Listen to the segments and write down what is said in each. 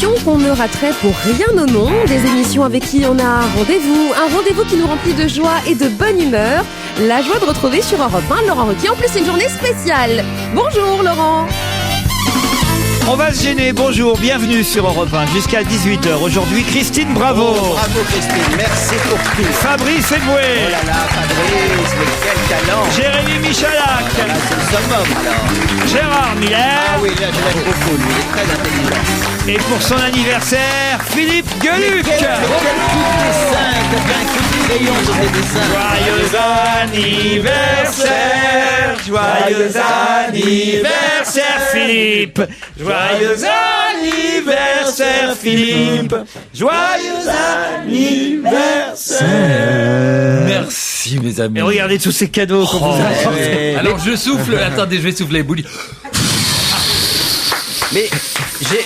émission qu'on ne raterait pour rien au monde. Des émissions avec qui on a un rendez-vous qui nous remplit de joie et de bonne humeur. La joie de retrouver sur Europe 1 Laurent Ruquier. En plus, c'est une journée spéciale. Bonjour Laurent. On va se gêner, bonjour, bienvenue sur Europe 1 jusqu'à 18h. Aujourd'hui, Christine Bravo. Oh, bravo Christine, merci pour tout. Fabrice Eboué. Oh là là, Fabrice, mais quel talent. Jérémy Michalak. Ah, c'est le summum alors. Gérard Miller. Ah oui, là je l'aime beaucoup, lui, il est très intelligent. Et pour son anniversaire, Philippe Gueluc. Quel coup de dessin, quel coup de crayon sur tes dessins. Joyeux anniversaire, joyeux anniversaire Philippe. Joyeux anniversaire Philippe. Joyeux anniversaire. Merci mes amis. Et regardez tous ces cadeaux qu'on vous a apportés. Alors je souffle, attendez, je vais souffler bouillie. Mais j'ai...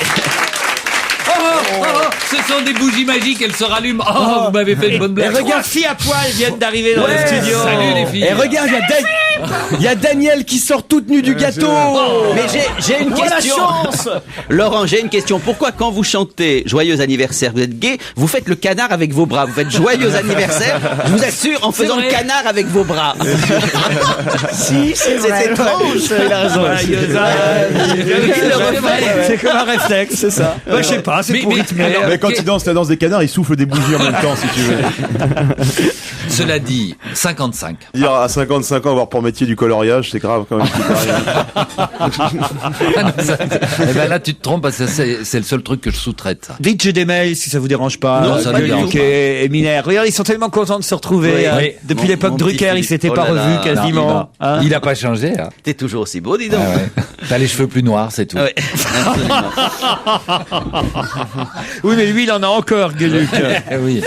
Ce sont des bougies magiques, elles se rallument. Vous m'avez fait une bonne blague. Et regarde, filles à poil viennent d'arriver dans le studio. Salut les filles. Et regarde, il y a Daniel qui sort toute nue du gâteau. Mais j'ai une question. Laurent, j'ai une question. Pourquoi quand vous chantez Joyeux anniversaire, vous êtes gay, vous faites le canard avec vos bras? Vous faites Joyeux anniversaire, je vous assure, en faisant le canard avec vos bras. Si, c'est étrange. Il a raison. Joyeux anniversaire. C'est comme un réflexe. C'est ça. Bah, je sais pas, c'est pour rythmer. Mais quand il danse la danse des canards, il souffle des bougies en même temps, si tu veux. Cela dit, 55. Dire à 55 ans avoir pour métier du coloriage, c'est grave quand même. Eh ben là, tu te trompes parce que c'est le seul truc que je sous-traite. Dites j'ai des mails si ça vous dérange pas. Non, ça me dérange pas. Et Miner. Regardez, ils sont tellement contents de se retrouver. Oui. Depuis Mon- l'époque mon petit Drucker, ils Philippe. s'étaient Oh pas là là. revus quasiment. Non, Hein il a pas changé. Hein. T'es toujours aussi beau, dis donc. Ah ouais. T'as les cheveux plus noirs, c'est tout. Ouais, absolument. Oui, mais lui, il en a encore, Gueluc. Oui.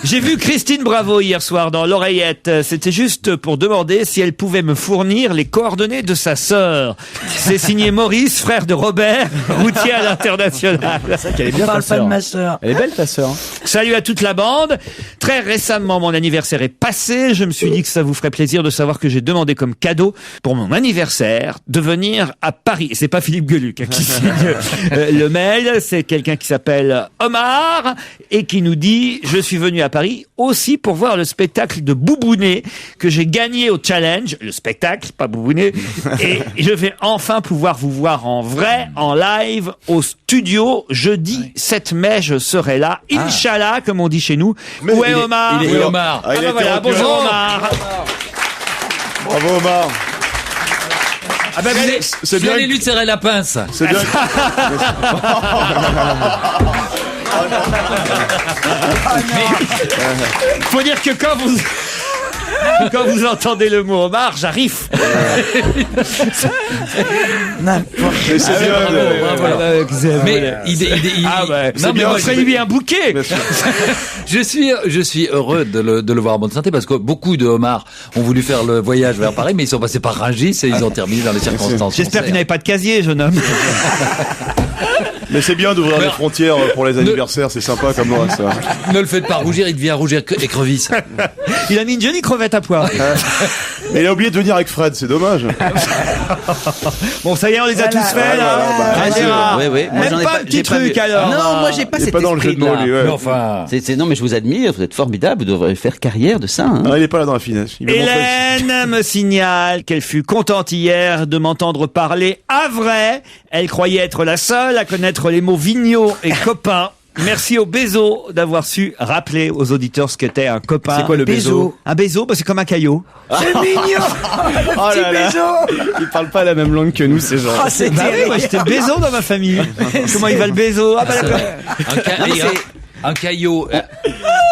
J'ai vu Christine Bravo hier soir dans l'oreillette. C'était juste pour demander si elle pouvait me fournir les coordonnées de sa sœur. C'est signé Maurice, frère de Robert, routier à l'international. Elle est bien ta sœur. Elle est belle ta sœur. Salut à toute la bande. Très récemment, mon anniversaire est passé. Je me suis dit que ça vous ferait plaisir de savoir que j'ai demandé comme cadeau pour mon anniversaire de venir à Paris. Et c'est pas Philippe Gueluc qui signe le mail. C'est quelqu'un qui s'appelle Omar et qui nous dit « Je suis venu à Paris aussi pour voir le spectacle de Boubounet que j'ai gagné au challenge. » Le spectacle, pas Boubounet. Et je vais enfin pouvoir vous voir en vrai, en live, au studio. Jeudi 7 mai, je serai là. Inch'Allah, comme on dit chez nous. Mais Où est il est- Omar? il est- Oui, Omar. Ah, il Ah bah était voilà, en bonjour duo. Omar. Bravo Omar. Ah bah, vous êtes- C'est Je vais bien. aller lui serrer la pince. C'est bien. faut dire que quand vous entendez le mot Omar, j'arrive. Mais c'est bien. Mais il Ah bah, non, mais bien, moi, c'est- lui un bouquet. Bien sûr. je suis heureux de le voir en bonne santé parce que beaucoup de homards ont voulu faire le voyage vers Paris, mais ils sont passés par Rungis et ils ont terminé dans les circonstances. J'espère que vous qu'on n'avez pas de casier, jeune homme. Mais c'est bien d'ouvrir les frontières pour les anniversaires, c'est sympa comme moi ça. sait. Ne le faites pas rougir, il devient rougir écrevisse. Il a mis une jolie crevette à pois. Mais il a oublié de venir avec Fred, c'est dommage. Bon, ça y est, on les a tous faits, là. bah, Bien sûr. Gérard. Oui, oui. Moi, Même j'en ai pas un petit j'ai pas truc, vu. alors. Non, moi j'ai pas Il est cet pas dans le jeu de mots, esprit-là. lui, ouais. Mais enfin, Non, mais je vous admire, vous êtes formidable, vous devrez faire carrière de ça. Hein. Ah, il est pas là dans la finesse. Il veut montrer- Hélène me signale qu'elle fut contente hier de m'entendre parler à vrai. Elle croyait être la seule à connaître les mots vigno et copain. Merci au Bézo d'avoir su rappeler aux auditeurs ce qu'était un copain. C'est quoi le Bézo? Un Bézo, bah, c'est comme un caillot. C'est mignon. Oh là là. Ils parlent pas la même langue que nous, ces gens. Bah oui, moi j'étais le Bézo dans ma famille. Comment il va le Bézo? Ah bah d'accord. un, Non, mais un caillot.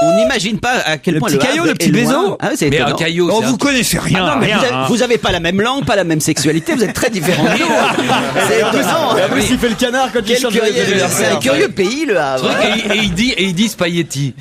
On n'imagine pas à quel Le point petit le caillot, Havre le petit est loin. Bézo. Ah, oui, c'est Mais étonnant. un caillot, Oh, c'est vous un- connaissez rien, Non, mais rien. hein. vous avez pas la même langue, pas la même sexualité, vous êtes très différents de nous. C'est étonnant. Et en plus, il fait le canard quand il Quel chante curieux, les c'est un curieux pays, le Havre. Et il dit spaghetti.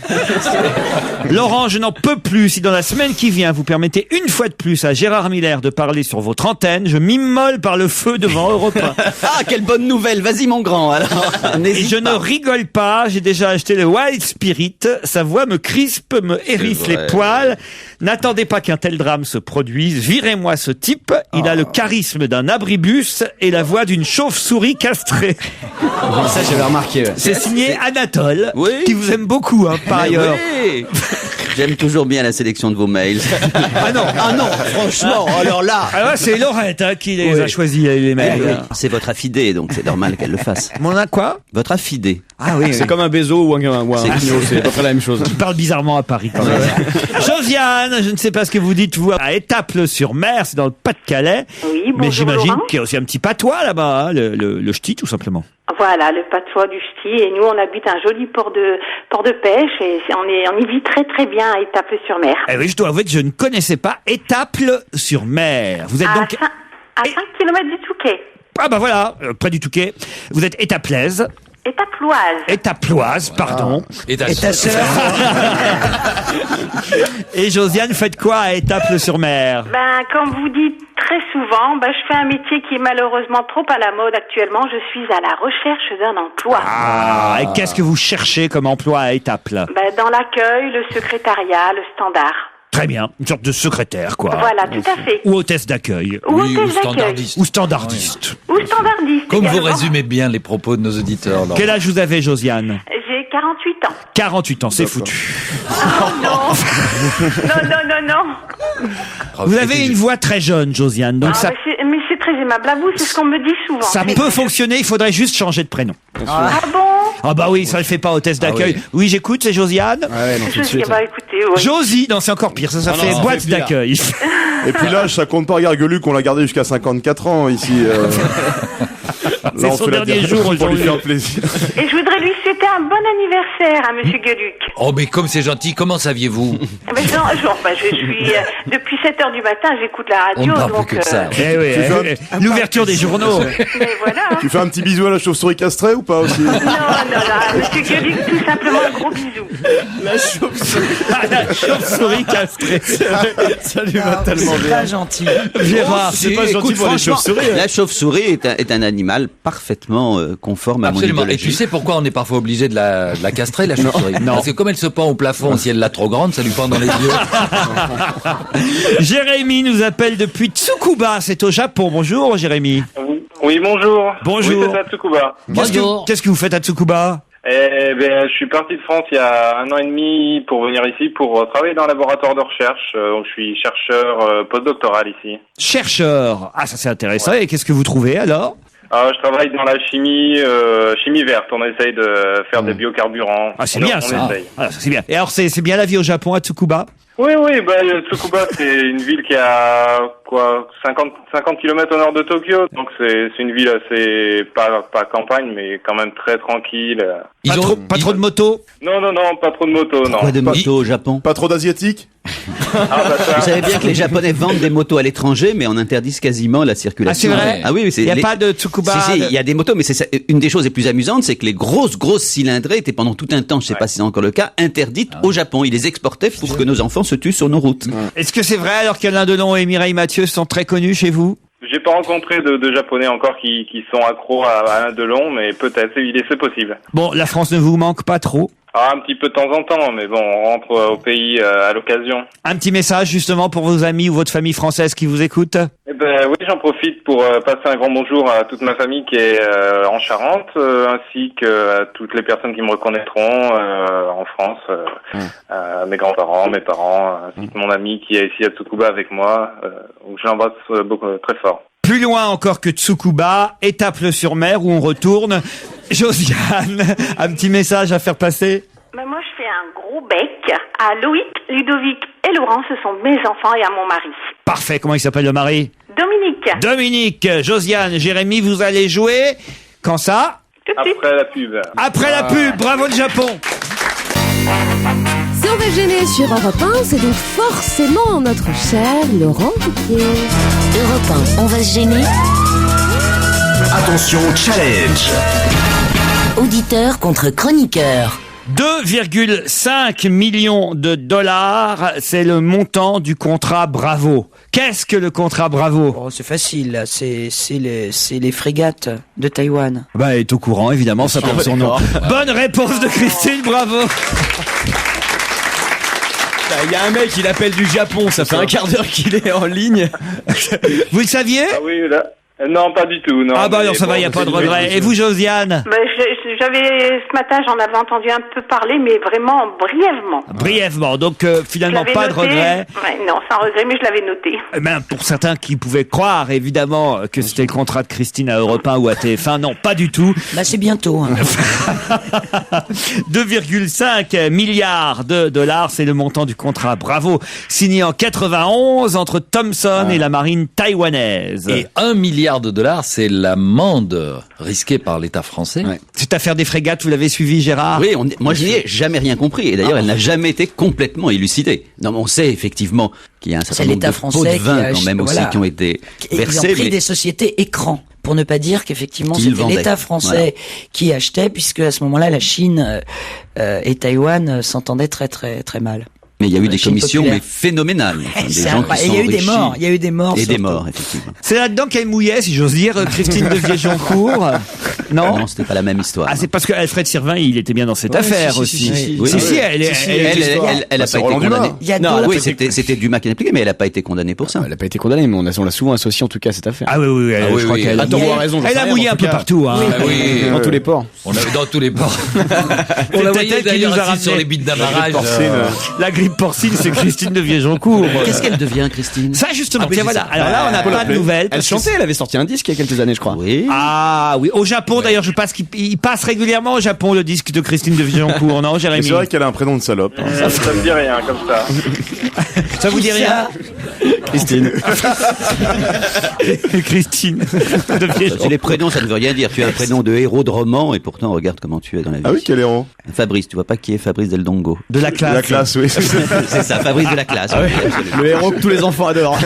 Laurent, je n'en peux plus. Si dans la semaine qui vient, vous permettez une fois de plus à Gérard Miller de parler sur votre antenne, je m'immole par le feu devant Europe 1. Ah, quelle bonne nouvelle. Vas-y, mon grand. Alors, Et n'hésite je pas. ne rigole pas, j'ai déjà acheté le Wild Spirit. Sa voix me crispe, me hérisse C'est les vrai. poils. N'attendez pas qu'un tel drame se produise. Virez-moi ce type. Il a le charisme d'un abribus et la voix d'une chauve-souris castrée. Ça, j'avais remarqué. Ouais. C'est signé Anatole, Oui. qui vous aime beaucoup, hein, par Mais ailleurs. oui. J'aime toujours bien la sélection de vos mails. Ah non, Ah non, franchement, alors là. ah ouais, c'est Laurette hein, qui les a choisis, les mails. C'est votre affidé, donc c'est normal qu'elle le fasse. Mon a quoi? Votre affidé. Ah oui, C'est comme un baiso ou un Clio, c'est à peu près la même chose. Il parle bizarrement à Paris quand même. Josiane, je ne sais pas ce que vous dites, vous, à Étaples-sur-Mer, c'est dans le Pas-de-Calais. Oui, bonjour, Mais j'imagine Laurent. qu'il y a aussi un petit patois là-bas, hein, le ch'ti tout simplement. Voilà, le patois du ch'ti. Et nous, on habite un joli port de pêche et on y vit très très bien à Étaples-sur-Mer. Eh oui, je dois avouer que je ne connaissais pas Étaples-sur-Mer. Vous êtes donc... À 5 km du Touquet. Ah bah voilà, près du Touquet. Vous êtes étapleaise, Étaploise. étaploise, pardon. Et ta sœur. Et Josiane, faites quoi à Étaples-sur-Mer? Ben, comme vous dites très souvent, je fais un métier qui est malheureusement trop à la mode actuellement. Je suis à la recherche d'un emploi. Ah, et qu'est-ce que vous cherchez comme emploi à Étaples? Dans l'accueil, le secrétariat, le standard. Très bien, une sorte de secrétaire, quoi. Voilà, tout à fait. Ou hôtesse d'accueil. Ou Oui, hôtesse ou d'accueil. standardiste. Ou standardiste. Ou standardiste. Comme vous également. résumez bien les propos de nos auditeurs, Laurent. Quel âge vous avez, Josiane? J'ai 48 ans. 48 ans, c'est foutu. Non. Non. Vous avez une voix très jeune, Josiane, donc ça, Mais c'est très aimable à vous, c'est ce qu'on me dit souvent. ça peut fonctionner, il faudrait juste changer de prénom. Ah bon? Ah bah oui, ça le fait pas hôtesse d'accueil. Oui, j'écoute, c'est Josiane. Ouais, non, tout de suite. Écoutez, ouais. Josie, non, c'est encore pire, ça fait non, boîte c'est pire. d'accueil. Et puis l'âge, ça compte pas. Regarde, Gueuluc, on l'a gardé jusqu'à 54 ans ici. C'est on son fait la dernier dernière jour pour lui aujourd'hui. faire plaisir. Et je voudrais lui souhaiter un bon anniversaire à Monsieur Gueuluc. Oh, mais comme c'est gentil, comment saviez-vous? Mais non, je suis depuis 7h du matin, j'écoute la On ne radio, parle donc plus que de ça. Eh oui, l'ouverture des journaux. mais voilà. Hein. Tu fais un petit bisou à la chauve-souris castrée ou pas aussi? Non, à Monsieur Gueuluc, tout simplement un gros bisou. La chauve-souris castrée. Ça lui va tellement bien. gentil. Gérard, C'est pas gentil Écoute, pour les franchement, chauves-souris. la chauve-souris est un animal parfaitement conforme à Absolument. mon Et idéologie. tu sais pourquoi on est parfois obligé de la castrer, la chauve-souris? Parce que comme elle se pend au plafond, si elle l'a trop grande, ça lui pend dans les yeux. Jérémy nous appelle depuis Tsukuba, c'est au Japon. Bonjour Jérémy. Oui, bonjour. Bonjour. Oui, c'est ça, Tsukuba. Qu'est-ce que vous faites à Tsukuba? Je suis parti de France il y a 1 an et demi pour venir ici pour travailler dans un laboratoire de recherche. Donc, je suis chercheur postdoctoral ici. Chercheur. Ah, ça c'est intéressant. Et qu'est-ce que vous trouvez alors? Je travaille dans la chimie verte. On essaye de faire des biocarburants. Ah, c'est On- bien on ça. essaye. Ah, ça, c'est bien. Et alors c'est bien la vie au Japon à Tsukuba? Oui, Tsukuba, c'est une ville qui a 50 km au nord de Tokyo. Donc c'est une ville assez pas campagne, mais quand même très tranquille. Pas trop de motos? Non, pas trop de motos, non. Pourquoi de motos au Japon? Pas trop d'asiatiques? Vous savez bien que les Japonais vendent des motos à l'étranger, mais on interdise quasiment la circulation. Ah, c'est vrai? Ah oui, c'est Il n'y a pas de Tsukuba? Si, il y a des motos, mais c'est ça. Une des choses les plus amusantes, c'est que les grosses cylindrées étaient pendant tout un temps, je sais pas si c'est encore le cas, interdites au Japon. Ils les exportaient pour que nos enfants se tuent sur nos routes. Est-ce que c'est vrai alors qu'Alain Delon et Mireille Mathieu sont très connus chez vous? J'ai pas rencontré de Japonais encore qui sont accros à Alain Delon, mais peut-être, c'est possible. Bon, la France ne vous manque pas trop? Un petit peu de temps en temps, mais bon, on rentre au pays à l'occasion. Un petit message justement pour vos amis ou votre famille française qui vous écoute? Oui, j'en profite pour passer un grand bonjour à toute ma famille qui est en Charente, ainsi que à toutes les personnes qui me reconnaîtront en France, mes grands-parents, mes parents, ainsi que mon ami qui est ici à Tsukuba avec moi, où je l'embrasse très fort. Plus loin encore que Tsukuba, Étaples-sur-Mer où on retourne. Josiane, un petit message à faire passer? Moi, je fais un gros bec à Loïc, Ludovic et Laurent. Ce sont mes enfants et à mon mari. Parfait, comment il s'appelle le mari? Dominique. Josiane, Jérémy, vous allez jouer. Quand ça? Tout de suite. Après la pub. Après la pub, bravo le Japon. Si on va gêner sur Europe 1, c'est donc forcément notre cher Laurent Ruquier. Europe 1, on va se gêner. Attention, challenge. Auditeur contre chroniqueur. 2,5 millions de dollars, c'est le montant du contrat Bravo. Qu'est-ce que le contrat Bravo? Oh, c'est facile, là. C'est les frégates de Taïwan. Bah, elle est au courant, évidemment, ça porte son nom. Bonne réponse de Christine, bravo. Il y a un mec, il appelle du Japon, ça fait un quart d'heure qu'il est en ligne. Vous le saviez? Ah oui, là. Non, pas du tout. Non. Ah bah non, ça va, il n'y a pas de regret. Et vous, Josiane? J'avais ce matin, j'en avais entendu un peu parler, mais vraiment brièvement. Brièvement, donc finalement Je pas l'avais de noté. regret. Ouais, non, sans regret, mais je l'avais noté. Eh ben, pour certains qui pouvaient croire, évidemment, que c'était le contrat de Christine à Europe 1 ou à TF1, non, pas du tout. Bah, c'est bientôt. Hein. 2,5 milliards de dollars, c'est le montant du contrat Bravo, signé en 91 entre Thomson et la marine taïwanaise. Et 1 milliard de dollars, c'est l'amende risquée par l'État français. Ouais. Cette affaire des frégates, vous l'avez suivi, Gérard? Oui, moi je n'y ai jamais rien compris. Et d'ailleurs, elle n'a jamais été complètement élucidée. Non, mais on sait effectivement qu'il y a un certain C'est nombre l'État de pots français de vin qui a quand même aussi voilà. qui ont été Ils ont versés. pris des sociétés écrans. Pour ne pas dire qu'effectivement Qu'ils c'était vendaient. l'État français qui achetait, puisque à ce moment-là la Chine et Taïwan s'entendaient très très très mal. Mais il y a eu des Chine commissions populaire. mais phénoménales. Enfin, des C'est gens incroyable. qui Et sont il y a eu des enrichis. morts. Il y a eu des morts. Et des surtout. morts, effectivement. C'est là-dedans qu'elle mouillait, si j'ose dire, Christine de Viejoncourt. Non? Non, c'était pas la même histoire. Ah, c'est parce que Alfred Sirvin, il était bien dans cette affaire aussi. si. Oui, si, elle est, Elle a pas été condamnée. Il y a Non, d'autres- Oui, c'était Dumas qui l'a impliqué, mais elle a pas été condamnée pour ça. Elle n'a pas été condamnée, mais on l'a souvent associé en tout cas à cette affaire. Ah oui, oui, Ah je oui, crois oui. qu'elle À tort ou à raison, j'en elle sais a rien, mouillé en un tout peu cas. partout. Hein. Ah oui, Dans tous les ports. on avait dans tous les ports. On peut-être la voyait elle qui d'ailleurs nous a assise sur ramené les bites d'amarrage. La grippe porcine, c'est Christine de Viejoncourt. Qu'est-ce qu'elle devient, Christine? Ça, justement, Ah, mais tiens, c'est voilà. ça. Alors là, on n'a pas de nouvelles. Elle parce que chantait, elle avait sorti un disque il y a quelques années, je crois. Oui. Ah oui, au Japon d'ailleurs, je pense qu'il passe régulièrement au Japon le disque de Christine de Viejoncourt, non, Mais Jérémy? c'est vrai qu'elle a un prénom de salope. hein. Ça me dit rien, comme ça. Ça vous dit rien? Christine. Christine de Viejoncourt. C'est les prénoms, ça ne veut rien dire. Tu as un prénom de héros de roman et pourtant regarde comment tu es dans la vie. Ah oui, quel héros? Fabrice, tu vois pas qui est Fabrice Del Dongo? De la classe. La classe, oui. C'est ça, Fabrice de la classe. Oui, absolument. Le héros que tous les enfants adorent.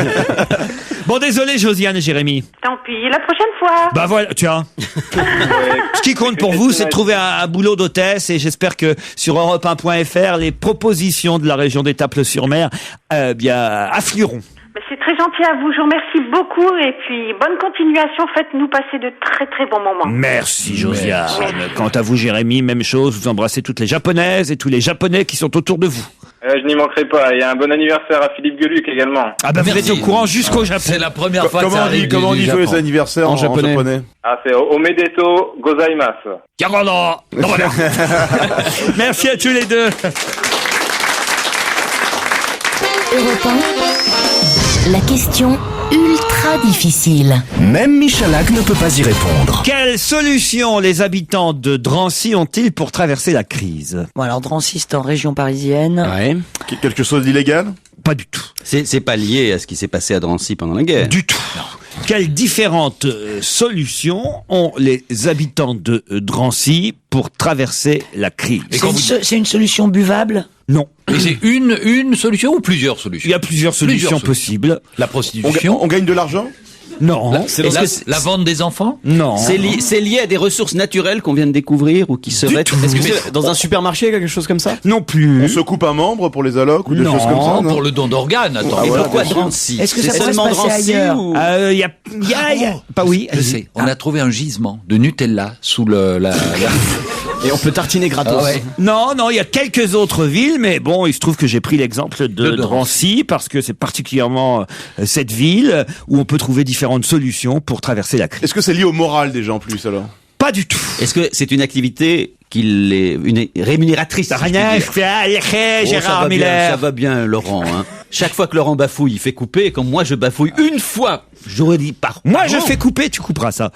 Bon, désolé, Josiane et Jérémy. Tant pis, la prochaine fois. Bah voilà, tiens. Ce qui compte pour vous, c'est de trouver un boulot d'hôtesse et j'espère que sur europe1.fr, les propositions de la région d'Étaples-sur-Mer bien afflueront. Mais c'est très gentil à vous, je vous remercie beaucoup et puis bonne continuation, faites-nous passer de très très bons moments. Merci Josiane. Quant à vous Jérémy, même chose, vous embrassez toutes les japonaises et tous les japonais qui sont autour de vous. Je n'y manquerai pas. Il y a un bon anniversaire à Philippe Gueluc également. Ah bah vous Merci. êtes au courant jusqu'au Japon. C'est la première fois que ça arrive Comment on du dit Japon. joyeux anniversaire En en japonais. japonais? Ah, c'est Omedeto Gozaimasu. Yarada. Non, voilà. Merci à tous les deux. Europe 1, la question ultra difficile. Même Michalak ne peut pas y répondre. Quelle solution les habitants de Drancy ont-ils pour traverser la crise? Bon, alors Drancy, c'est en région parisienne. Ouais. Quelque chose d'illégal? Pas du tout. C'est pas lié à ce qui s'est passé à Drancy pendant la guerre. Du tout. Quelles différentes solutions ont les habitants de Drancy pour traverser la crise? C'est une solution buvable. Non. Et c'est une solution ou plusieurs solutions? Il y a plusieurs solutions possibles. La prostitution. On gagne de l'argent? Non. La vente des enfants? Non. C'est lié à des ressources naturelles qu'on vient de découvrir ou qui seraient... Est-ce que c'est dans un supermarché, quelque chose comme ça? Non plus. On se coupe un membre pour les allocs ou des Non, choses comme ça? Non, pour le don d'organes, attends. Et voilà, pourquoi bien sûr. Drancy? Est-ce que C'est ça peut se seulement passer Drancy ailleurs ou... Il y a pas oui. Je sais, on a trouvé un gisement de Nutella sous la... Et on peut tartiner gratos. Ah ouais. Non, il y a quelques autres villes, mais bon, il se trouve que j'ai pris l'exemple de Drancy parce que c'est particulièrement cette ville où on peut trouver différentes solutions pour traverser la crise. Est-ce que c'est lié au moral des gens plus alors? Pas du tout. Est-ce que c'est une activité une rémunératrice? Ça si je puis dire? Oh, Gérard ça Miller. va bien, Laurent. Hein. Chaque fois que Laurent bafouille, il fait couper. Et quand moi je bafouille une fois, j'aurais dit par. Moi, je fais couper, tu couperas ça.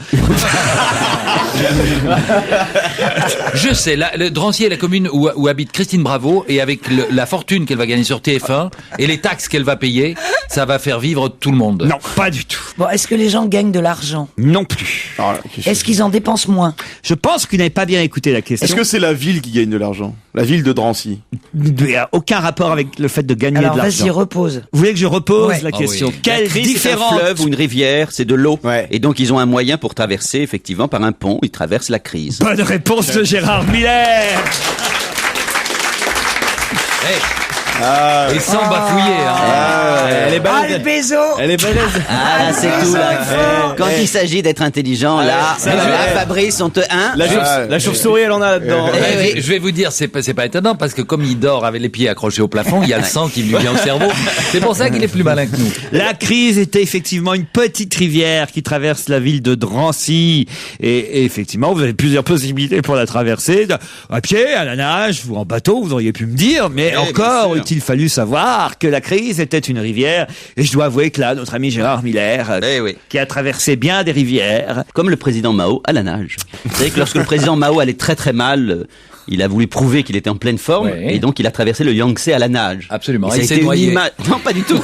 Je sais, le Drancy est la commune où habite Christine Bravo et avec la fortune qu'elle va gagner sur TF1 et les taxes qu'elle va payer, ça va faire vivre tout le monde. Non, pas du tout. Bon, est-ce que les gens gagnent de l'argent? Non plus. Est-ce qu'ils en dépensent moins? Je pense que vous n'avez pas bien écouté la question. Est-ce que c'est la ville qui gagne de l'argent? La ville de Drancy? Il n'y a aucun rapport avec le fait de gagner Alors de l'argent. vas-y, repose. Vous voulez que je repose Ouais. la Ah question? oui. Quelle La crise, c'est un différence fleuve ou une rivière, c'est de l'eau. Ouais. Et donc ils ont un moyen pour traverser effectivement par un pont. Ils traversent la crise. Bonne réponse de Gérard Miller. Et sans bafouiller. Elle est balèze. le bézo. Elle est balèze. Ah, là, c'est tout, là. Quand il s'agit d'être intelligent, là, Fabrice, on te, La chauve-souris, elle en a là-dedans. Je vais vous dire, c'est pas étonnant parce que comme il dort avec les pieds accrochés au plafond, il y a le sang qui lui vient au cerveau. C'est pour ça qu'il est plus malin que nous. La crise était effectivement une petite rivière qui traverse la ville de Drancy. Et effectivement, vous avez plusieurs possibilités pour la traverser. À pied, à la nage, ou en bateau, vous auriez pu me dire. Mais encore il fallu savoir que la crise était une rivière. Et je dois avouer que là, notre ami Gérard Miller, qui a traversé bien des rivières. Comme le président Mao à la nage. Vous savez que lorsque le président Mao allait très très mal, il a voulu prouver qu'il était en pleine forme, et donc il a traversé le Yangtze à la nage. Absolument. Et s'est noyé. Non, pas du tout.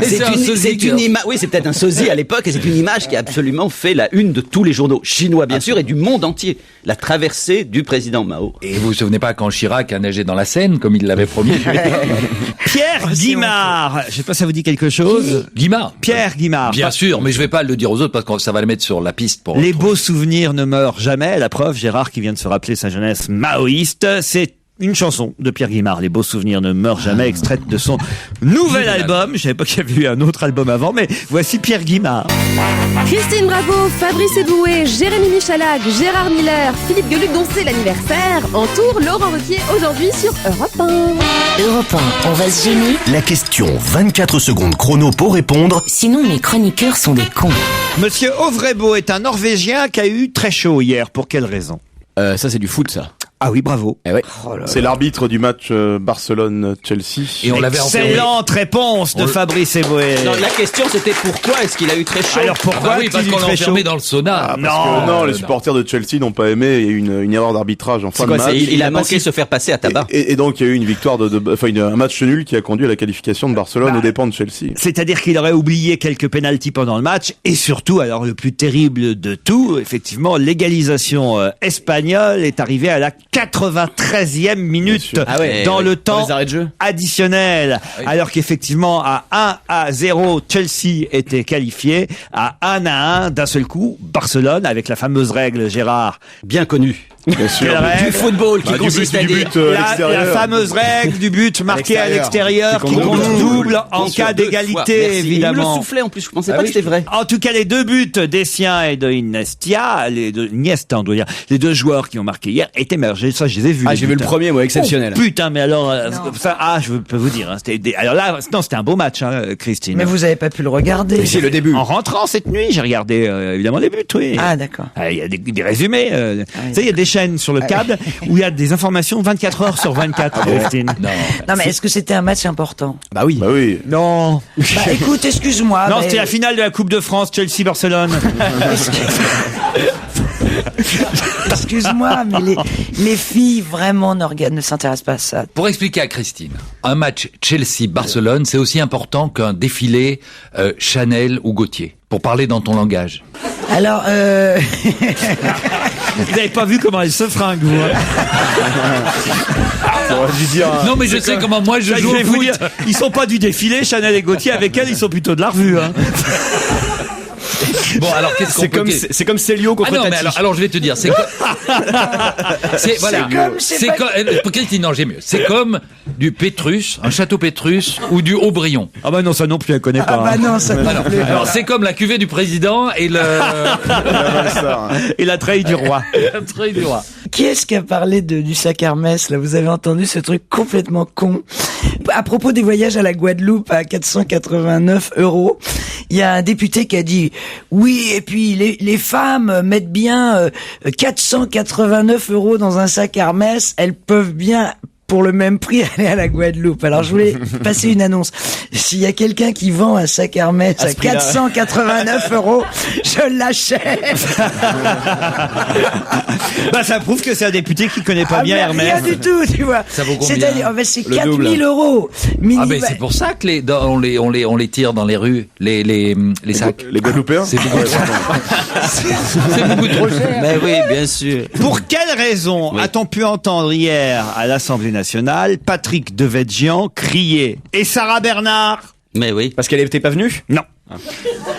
c'est une image. Oui, c'est peut-être un sosie à l'époque, et c'est une image qui a absolument fait la une de tous les journaux chinois, bien sûr, et du monde entier. La traversée du président Mao. Et vous vous souvenez pas quand Chirac a nagé dans la Seine, comme il l'avait promis? Pierre Guimard. Je sais pas si ça vous dit quelque chose. Guimard. Pierre Guimard. Bien sûr, mais je vais pas le dire aux autres parce que ça va le mettre sur la piste pour. Les beaux souvenirs ne meurent jamais. La preuve, Gérard qui vient de se rappeler sa jeunesse maoïste, c'est une chanson de Pierre Guimard, Les beaux souvenirs ne meurent jamais, extraite de son nouvel album. Je savais pas qu'il y avait eu un autre album avant, mais voici Pierre Guimard. Christine Bravo, Fabrice Eboué, Jérémy Michalak, Gérard Miller, Philippe Gueluc dont c'est l'anniversaire, entoure Laurent Ruquier aujourd'hui sur Europe 1. Europe 1, on va se gêner. La question 24 secondes chrono pour répondre. Sinon, mes chroniqueurs sont des cons. Monsieur Ovrebo est un Norvégien qui a eu très chaud hier. Pour quelle raison? Ça, c'est du foot, ça. Ah oui, bravo. Eh ouais. C'est l'arbitre du match Barcelone-Chelsea. Et on l'avait Excellente réponse de Fabrice Eboué. Non, la question c'était pourquoi est-ce qu'il a eu très chaud? Alors pourquoi oui, parce qu'on l'a enfermé dans le sauna. Non, les supporters de Chelsea n'ont pas aimé. Il y a eu une erreur d'arbitrage en fin de match. Il a manqué de se faire passer à tabac. Et donc il y a eu une victoire un match nul qui a conduit à la qualification de Barcelone aux dépens de Chelsea. C'est-à-dire qu'il aurait oublié quelques pénaltys pendant le match et surtout, alors le plus terrible de tout, effectivement, l'égalisation espagnole est arrivée à la 93e minute dans le temps additionnel. Alors qu'effectivement, à 1-0, Chelsea était qualifié. À 1-1, d'un seul coup, Barcelone, avec la fameuse règle, Gérard. Bien connue. Bien sûr. Du football qui consiste à dire la fameuse règle du but marqué à l'extérieur qui compte double en cas d'égalité, évidemment. Il me le soufflait en plus, je pensais pas que c'était vrai. En tout cas, les deux buts d'Essien et de Iniesta, Iniesta, on doit dire, les deux joueurs qui ont marqué hier étaient meilleurs. Ça, je les ai vus. Ah, j'ai vu le premier, moi, exceptionnel. Oh, putain, mais alors, je peux vous dire, hein, alors là, non, c'était un beau match, hein, Christine. Mais vous avez pas pu le regarder. C'est le début. En rentrant cette nuit, j'ai regardé, évidemment, les buts, oui. Ah, d'accord. Il y a des résumés, tu sais, il y a des chaînes sur le câble où il y a des informations 24 heures sur 24, Christine. Non, mais est-ce que c'était un match important? Bah oui. Non. Bah écoute, excuse-moi. Non, c'était la finale de la Coupe de France, Chelsea-Barcelone. Excuse-moi, mais les filles vraiment ne s'intéressent pas à ça. Pour expliquer à Christine, un match Chelsea-Barcelone, c'est aussi important qu'un défilé Chanel ou Gaultier. Pour parler dans ton langage. Alors, Vous n'avez pas vu comment elle se fringue, vous, hein. Non, mais je sais comment moi je joue au foot. Ils sont pas du défilé, Chanel et Gaultier, avec elle, ils sont plutôt de la revue, hein. Bon, alors qu'est-ce qu'on peut... C'est comme Célio contre non, Tati. mais alors je vais te dire, Christine, non, j'ai mieux. C'est comme du Pétrus, un château Pétrus ou du Aubryon. Ah bah non, ça non plus, elle connaît pas. Ah bah non, ça non plus. Alors c'est comme la cuvée du président et et la treille du roi. La treille du roi. Qui est-ce qui a parlé du sac Hermès, là? Vous avez entendu ce truc complètement con? À propos des voyages à la Guadeloupe à 489 €, il y a un député qui a dit, oui, et puis les femmes mettent bien 489 € dans un sac Hermès, elles peuvent bien, pour le même prix, aller à la Guadeloupe. Alors je voulais passer une annonce. S'il y a quelqu'un qui vend un sac Hermès à 489 €, je l'achète. Bah ça prouve que c'est un député qui connaît pas bien Hermès. Rien du tout, tu vois. Ça vaut combien? C'est-à-dire, c'est 4000 €. Ah ben c'est pour ça que on les tire dans les rues, les sacs. Les Guadeloupéens. C'est beaucoup trop cher. Mais oui, bien sûr. Pour quelle raison a-t-on pu entendre hier à l'Assemblée nationale Patrick Devedjian crier « Et Sarah Bernard ?» Mais oui. Parce qu'elle était pas venue? Non.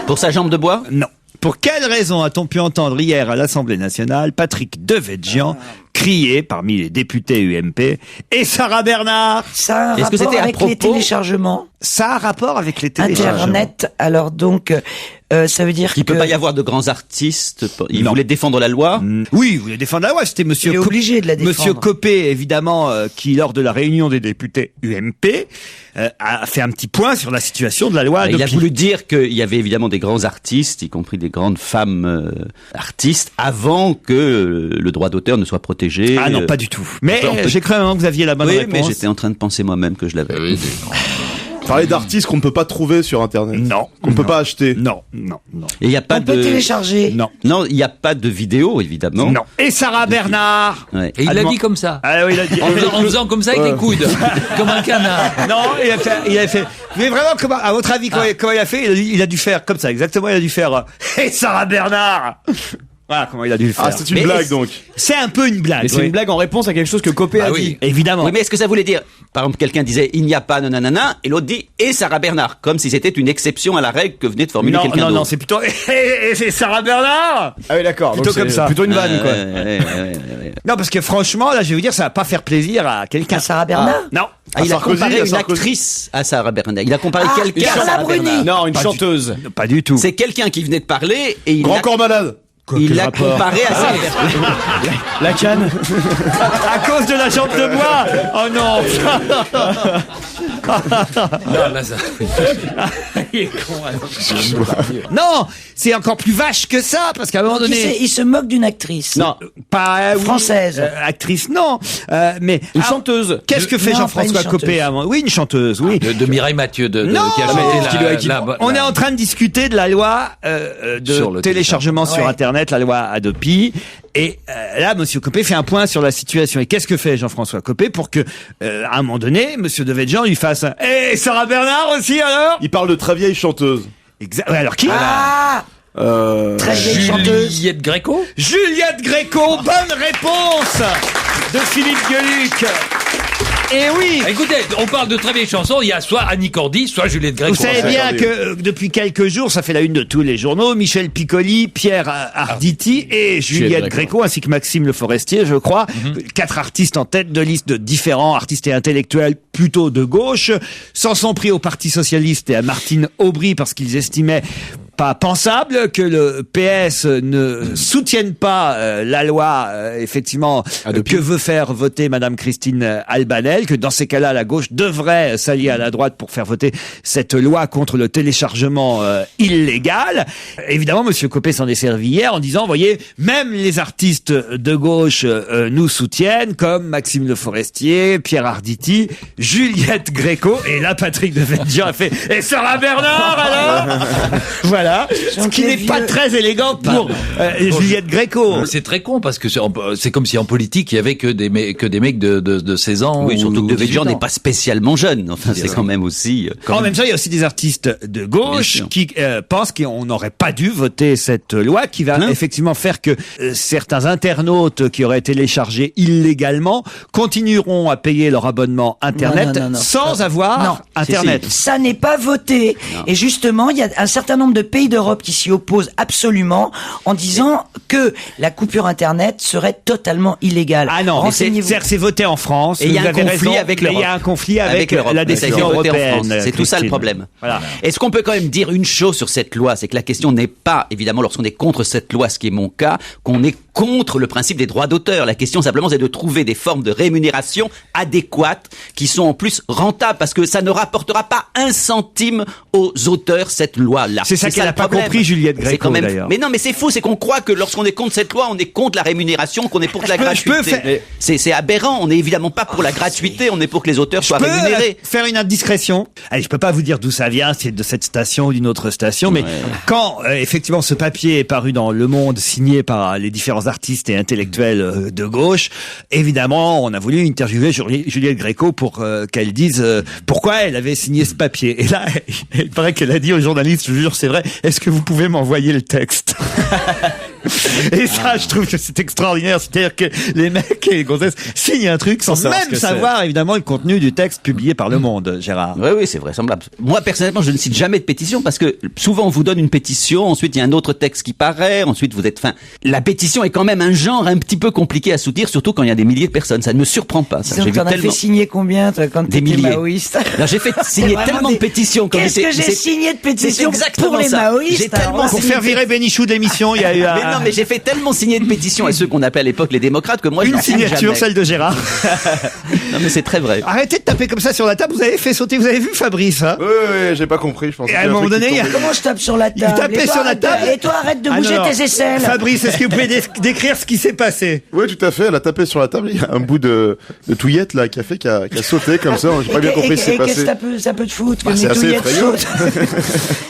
Pour sa jambe de bois? Non. Pour quelle raison a-t-on pu entendre hier à l'Assemblée nationale Patrick Devedjian crié parmi les députés UMP. Et Sarah Bernard, Ça a un Est-ce que rapport c'était à avec les propos téléchargements ça a rapport avec les téléchargements. Internet. Alors donc, ça veut dire Il que peut pas y avoir de grands artistes. Il Non. voulait défendre la loi. Oui, vous voulez défendre la loi. C'était Monsieur il est obligé de la défendre. Monsieur Copé, évidemment, qui lors de la réunion des députés UMP a fait un petit point sur la situation de la loi Il a Hadopi. voulu dire qu'il y avait évidemment des grands artistes, y compris des grandes femmes artistes, avant que le droit d'auteur ne soit protégé. Ah non, pas du tout. Mais on peut- j'ai cru à un moment que vous aviez la bonne Oui, réponse. mais j'étais en train de penser moi-même que je l'avais. Parler d'artistes qu'on ne peut pas trouver sur Internet. Non. Qu'on ne peut pas acheter. Non. Et il y a pas on peut de télécharger. Non. Non, il n'y a pas de vidéo évidemment. Non. Et Sarah Bernard. Ouais. Et il l'a Allemand. dit comme ça. Ah oui, il a dit. En faisant comme ça avec les coudes. Comme un canard. Non, il a fait. Mais vraiment, comment, à votre avis, comment il a fait? Il a dû faire comme ça, exactement. Il a dû faire. Et Sarah Bernard. Voilà comment il a dû le faire. Ah, c'est une Mais blague est-ce- donc. C'est un peu une blague. Mais c'est oui. une blague en réponse à quelque chose que Copé a Ah oui. dit. Évidemment. Oui, mais est-ce que ça voulait dire, par exemple, quelqu'un disait il n'y a pas nanana, et l'autre dit et Sarah Bernard, comme si c'était une exception à la règle que venait de formuler Non, quelqu'un non, d'autre. non, c'est plutôt. Et c'est Sarah Bernard. Ah oui, d'accord. Plutôt Donc c'est comme ça. Plutôt une vanne, quoi. Ouais. Non, parce que franchement, là, je vais vous dire, ça va pas faire plaisir à quelqu'un. À Sarah Bernard Non. Ah, il a Sarkozy, comparé à une Sarkozy. actrice à Sarah Bernard. Il a comparé quelqu'un à Carla Sarah Bruni. Bernard. Non, une Pas chanteuse. Pas du tout. C'est quelqu'un qui venait de parler et il Grand l'a corps malade. il l'a comparé à Sarah Bernard. La canne. À cause de la jambe de bois. Oh non. Non, là, ça... Il est con, alors. Non, c'est encore plus vache que ça, parce qu'à un moment Donc, donné. il se moque d'une actrice. Non, pas oui, Française. actrice, non. Mais Une chanteuse. Qu'est-ce que fait Non, Jean-François pas une Copé chanteuse. avant? Oui, une chanteuse, oui. de Mireille Mathieu, Non, qui a mais chanté On est en train de discuter de la loi de Sur le téléchargement sur Ouais. Internet, la loi Hadopi. Et là, Monsieur Copé fait un point sur la situation. Et qu'est-ce que fait Jean-François Copé pour que, à un moment donné, Monsieur Devedjian lui fasse un « Sarah Bernard aussi alors ?» Il parle de très vieille chanteuse. Ouais, alors qui? Ah, très vieille chanteuse. Juliette Gréco. Juliette Gréco, bonne réponse de Philippe Gueluc. Et oui. Écoutez, on parle de très vieilles chansons, il y a soit Annie Cordy, soit Juliette Gréco. Vous savez bien que depuis quelques jours, ça fait la une de tous les journaux, Michel Piccoli, Pierre Arditi et Juliette Gréco, ainsi que Maxime Le Forestier, je crois. 4 artistes en tête de liste de différents artistes et intellectuels plutôt de gauche, s'en sont pris au Parti Socialiste et à Martine Aubry parce qu'ils estimaient pas pensable que le PS ne soutienne pas la loi effectivement que veut faire voter Madame Christine Albanel, que dans ces cas-là la gauche devrait s'allier à la droite pour faire voter cette loi contre le téléchargement illégal. Évidemment, Monsieur Copé s'en est servi hier en disant, voyez, même les artistes de gauche nous soutiennent, comme Maxime Le Forestier, Pierre Arditi, Juliette Gréco, et là Patrick Devedjian a fait et Sarah Bernard alors. Voilà. Ce qui n'est pas très élégant pour Juliette Gréco. C'est très con parce que c'est comme si en politique il y avait que des mecs de 16 ans. Oui, surtout que Devedjian n'est n'est pas spécialement jeune. Enfin, c'est quand même aussi. En même temps, il y a aussi des artistes de gauche qui pensent qu'on n'aurait pas dû voter cette loi qui va effectivement faire que certains internautes qui auraient téléchargé illégalement continueront à payer leur abonnement Internet sans avoir Internet. Ça n'est pas voté. Non. Et justement, il y a un certain nombre de pays d'Europe qui s'y opposent absolument en disant que la coupure Internet serait totalement illégale. Ah non, renseignez-vous. c'est voté en France. Et il y a un conflit avec l'Europe. Il y a un conflit avec l'Europe. la Ça a été décision voté en européenne. France. C'est tout ça le Christine. problème. Voilà. Est-ce qu'on peut quand même dire une chose sur cette loi, c'est que la question n'est pas, évidemment, lorsqu'on est contre cette loi, ce qui est mon cas, qu'on est contre le principe des droits d'auteur. La question simplement, c'est de trouver des formes de rémunération adéquates qui sont en plus rentables, parce que ça ne rapportera pas un centime aux auteurs, cette loi-là. C'est ça qu'elle le n'a pas problème. compris, Juliette C'est Gréco, quand même... d'ailleurs. Mais non, mais c'est fou, c'est qu'on croit que lorsqu'on est contre cette loi, on est contre la rémunération, qu'on est pour la gratuité. C'est aberrant, on n'est évidemment pas pour la gratuité, on est pour que les auteurs soient rémunérés. Faire une indiscrétion. Allez, je peux pas vous dire d'où ça vient, c'est de cette station ou d'une autre station, mais quand effectivement ce papier est paru dans Le Monde, signé par les différents artistes et intellectuels de gauche, évidemment, on a voulu interviewer Juliette Gréco pour qu'elle dise pourquoi elle avait signé ce papier. Et là, il paraît qu'elle a dit aux journalistes, je vous jure, c'est vrai, est-ce que vous pouvez m'envoyer le texte? Et ça, je trouve que c'est extraordinaire. C'est-à-dire que les mecs et les gonzesses signent un truc sans même savoir, évidemment, le contenu du texte publié par Le Monde, Gérard. Oui, c'est vraisemblable. Moi, personnellement, je ne cite jamais de pétition parce que souvent, on vous donne une pétition, ensuite, il y a un autre texte qui paraît, ensuite, vous êtes... La pétition est quand même un genre un petit peu compliqué à soutenir, surtout quand il y a des milliers de personnes. Ça ne me surprend pas. Ça. J'ai vu tellement... fait signer combien, toi, quand t'étais maoïste? Non, j'ai fait signer tellement de pétitions. Qu'est-ce que j'ai signé de pétitions pour les maoïstes? Pour faire virer Bénichou de l'émission, il y a eu un... Non, mais j'ai fait tellement signer de pétitions à ceux qu'on appelait à l'époque les démocrates que moi une signature, celle de Gérard. Non, mais c'est très vrai. Arrêtez de taper comme ça sur la table. Vous avez fait sauter. Vous avez vu Fabrice, hein? Oui, j'ai pas compris. Je pense. Et à un moment donné, comment je tape sur la table? Il tapait sur la table. Et toi, arrête de bouger tes aisselles. Fabrice, est-ce que vous pouvez décrire ce qui s'est passé? Oui, tout à fait. Elle a tapé sur la table. Il y a un bout de touillette là qui a sauté comme ça. J'ai pas bien compris ce qui s'est passé. Qu'est-ce que ça peut te foutre que c'est une assez touillette effrayant. saute?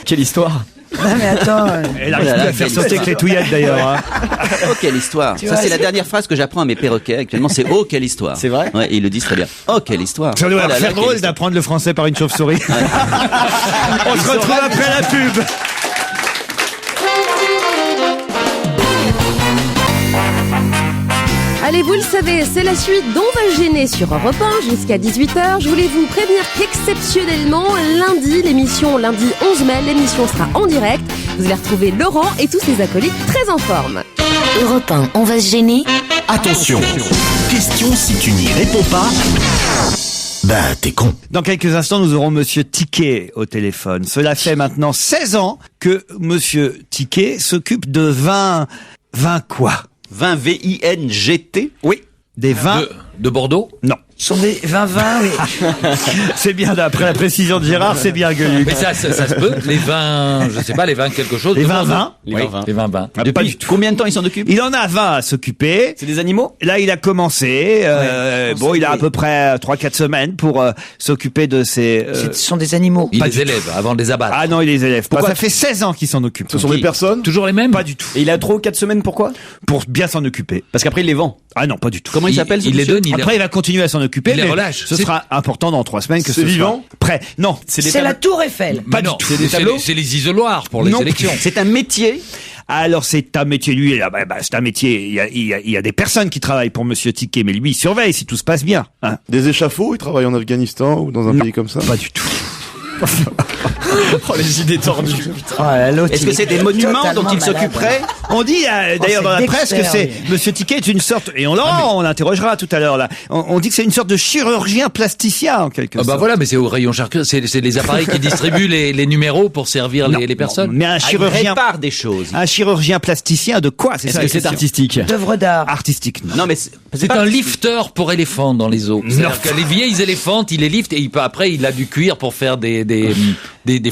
Quelle histoire. Non mais attends. Elle arrive plus à faire sauter que les touillettes d'ailleurs. Hein. Oh quelle histoire. Ça c'est la dernière phrase que j'apprends à mes perroquets actuellement. C'est oh quelle histoire. C'est vrai. Ouais, et ils le disent très bien. Oh quelle histoire. Ça doit faire drôle d'apprendre le français par une chauve-souris. On se retrouve après la pub. Allez, vous le savez, c'est la suite d'On va se gêner sur Europe 1 jusqu'à 18h. Je voulais vous prévenir qu'exceptionnellement, lundi, lundi 11 mai, l'émission sera en direct. Vous allez retrouver Laurent et tous ses acolytes très en forme. Europe 1, on va se gêner. Attention, question si tu n'y réponds pas, bah t'es con. Dans quelques instants, nous aurons Monsieur Tiquet au téléphone. Cela fait maintenant 16 ans que Monsieur Tiquet s'occupe de vin quoi? Vin VINGT. Oui, des vins de Bordeaux. Non. Ce sont des vins, oui. C'est bien, d'après la précision de Gérard, c'est bien Gueuluc. Mais ça se peut. Les vins, je sais pas, les vins quelque chose. Les vins. Les vins. Depuis combien de temps il s'en occupe? Il en a 20 à s'occuper. C'est des animaux? Là, il a commencé. Il a à peu près 3-4 semaines pour s'occuper de ces... Ce sont des animaux. Il les élève avant de les abattre. Ah non, il les élève. Pourquoi? Ça fait 16 ans qu'il s'en occupe. Ce sont des personnes? Toujours les mêmes? Pas du tout. Et il a 3 ou 4 semaines, pourquoi? Pour bien s'en occuper. Parce qu'après il les vend. Ah non, pas du tout. Comment il s'appelle? Il les donne. Après, il va continuer à s'en occuper. Il les relâche. Ce sera important dans 3 semaines que ce vivant soit prêt. Non. C'est la Tour Eiffel. Pas du tout. C'est des tableaux. C'est les isoloirs pour les élections. C'est un métier. Alors c'est un métier, lui, c'est un métier. Il y a des personnes qui travaillent pour Monsieur Tiquet, mais lui il surveille si tout se passe bien. Hein. Des échafauds, il travaille en Afghanistan ou dans un pays comme ça? Pas du tout. Oh les idées tordues. Est-ce que c'est des monuments dont il s'occuperait? On dit d'ailleurs dans la presse que c'est Monsieur Tiquet est une sorte, et on l'interrogera tout à l'heure là. On dit que c'est une sorte de chirurgien plasticien en quelque sorte. Bah voilà, mais c'est au rayon charcutier, c'est les appareils qui distribuent les numéros pour servir les personnes. Mais un chirurgien répare des choses. Un chirurgien plasticien de quoi? Est-ce que c'est artistique? D'œuvres d'art. Artistique, non. Non mais c'est un lifter pour éléphants dans les zoos. C'est-à-dire que les vieilles éléphantes, il les lifte et après il a du cuir pour faire des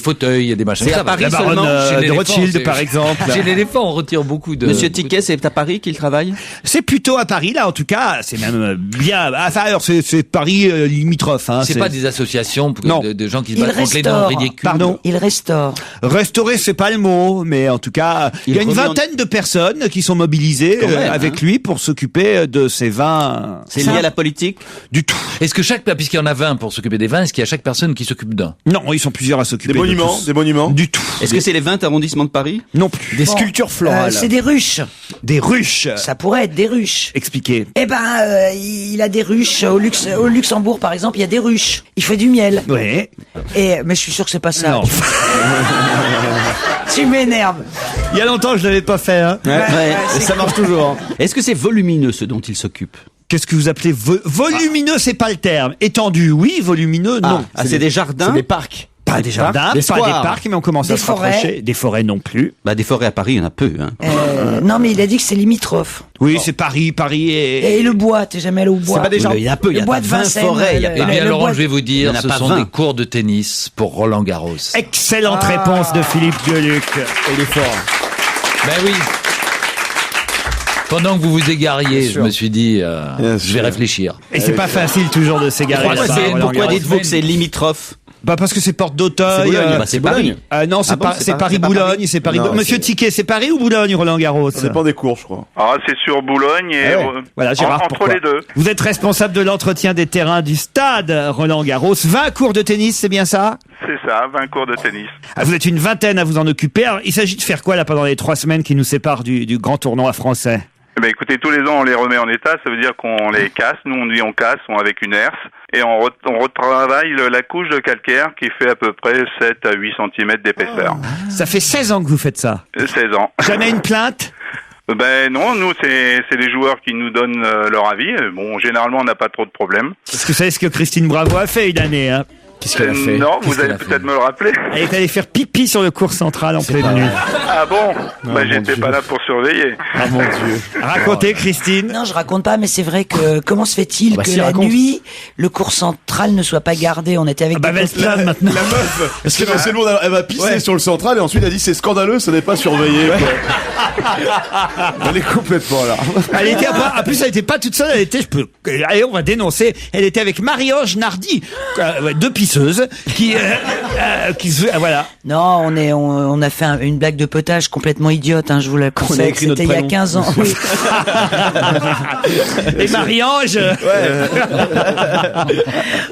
fauteuils et des machins. C'est à Paris la seulement. de Rothschild par exemple. Chez l'éléphant, on retire beaucoup de... Monsieur Tiquet, c'est à Paris qu'il travaille? C'est plutôt à Paris, là, en tout cas. C'est même bien... Enfin, alors, c'est Paris limitrophe. Hein, c'est pas des associations de gens qui se battent contre les dents ridicules. Pardon? Il restaure. Restaurer, c'est pas le mot, mais en tout cas, il y a une vingtaine de personnes qui sont mobilisées avec lui pour s'occuper de ces vins. C'est lié à la politique? Du tout. Est-ce que puisqu'il y en a 20 pour s'occuper des vins, est-ce qu'il y a chaque personne qui s'occupe d'un? Non, ils sont plusieurs à s'occuper. Des monuments? Du tout. Est-ce que c'est les 20 arrondissements de Paris? Non plus. Des sculptures florales. C'est des ruches. Des ruches. Ça pourrait être des ruches. Expliquez. Eh ben, il a des ruches. Au Luxembourg, par exemple, il y a des ruches. Il fait du miel. Ouais. Mais je suis sûr que c'est pas ça. Non. Tu m'énerves. Il y a longtemps que je l'avais pas fait, hein. Et ça marche toujours. Est-ce que c'est volumineux ce dont il s'occupe? Qu'est-ce que vous appelez volumineux? C'est pas le terme. Étendu, oui. Volumineux, non. C'est des jardins? C'est des parcs. Pas des jardins, pas des parcs, mais on commence à se rapprocher. Des forêts non plus. Bah, des forêts à Paris, il y en a peu, hein. Non, mais il a dit que c'est limitrophe. Oui, c'est Paris et... Et le bois, t'es jamais allé au bois. C'est pas des jardins. Il y en a peu, il y a bois pas de 20 forêts. Eh bien, Laurent, je vais vous dire, ce sont 20. des cours de tennis pour Roland Garros. Excellente réponse de Philippe Gueuluc. Il est fort. Ben oui. Pendant que vous vous égariez, je me suis dit, je vais réfléchir. Et c'est pas facile toujours de s'égarer. Pourquoi dites-vous que c'est limitrophe? Bah parce que c'est Porte d'Auteuil. C'est Boulogne. Non, c'est Paris-Boulogne. C'est Paris. Monsieur Tiquet, c'est Paris ou Boulogne, Roland Garros? Ça dépend des cours, je crois. Ah, c'est sur Boulogne et voilà, Gérard, entre les deux. Vous êtes responsable de l'entretien des terrains du stade Roland Garros. 20 cours de tennis, c'est bien ça? C'est ça, 20 cours de tennis. Ah, vous êtes une vingtaine à vous en occuper. Alors, il s'agit de faire quoi là pendant les 3 semaines qui nous séparent du grand tournoi français? Eh ben, écoutez, tous les ans, on les remet en état. Ça veut dire qu'on les casse. Nous, on dit on casse, avec une herse. Et on retravaille la couche de calcaire qui fait à peu près 7 à 8 cm d'épaisseur. Ça fait 16 ans que vous faites ça. 16 ans. Jamais une plainte? Ben non, nous, c'est les joueurs qui nous donnent leur avis. Bon, généralement, on n'a pas trop de problèmes. Parce que vous savez ce que Christine Bravo a fait une année, hein? Qu'est-ce qu'elle a fait? Non, vous allez peut-être me le rappeler. Elle est allée faire pipi sur le cours central en pleine nuit. Ah bon? J'étais pas là pour surveiller. Ah mon Dieu. Racontez, Christine. Non, je raconte pas, mais c'est vrai que comment se fait-il que la nuit, le cours central ne soit pas gardé? On était avec des maintenant. La meuf, parce que c'est le monde, elle va pisser sur le central et ensuite elle dit c'est scandaleux, ça n'est pas surveillé. Elle est complètement là. Elle était, en plus, elle était pas toute seule, elle était, allez, on va dénoncer, elle était avec Marie-Ange Nardi, deux pisseuses, qui voilà. Non, on a fait une blague de potage complètement idiote, je vous la conseille. C'était il y a 15 ans. Oui. Et Marie-Ange.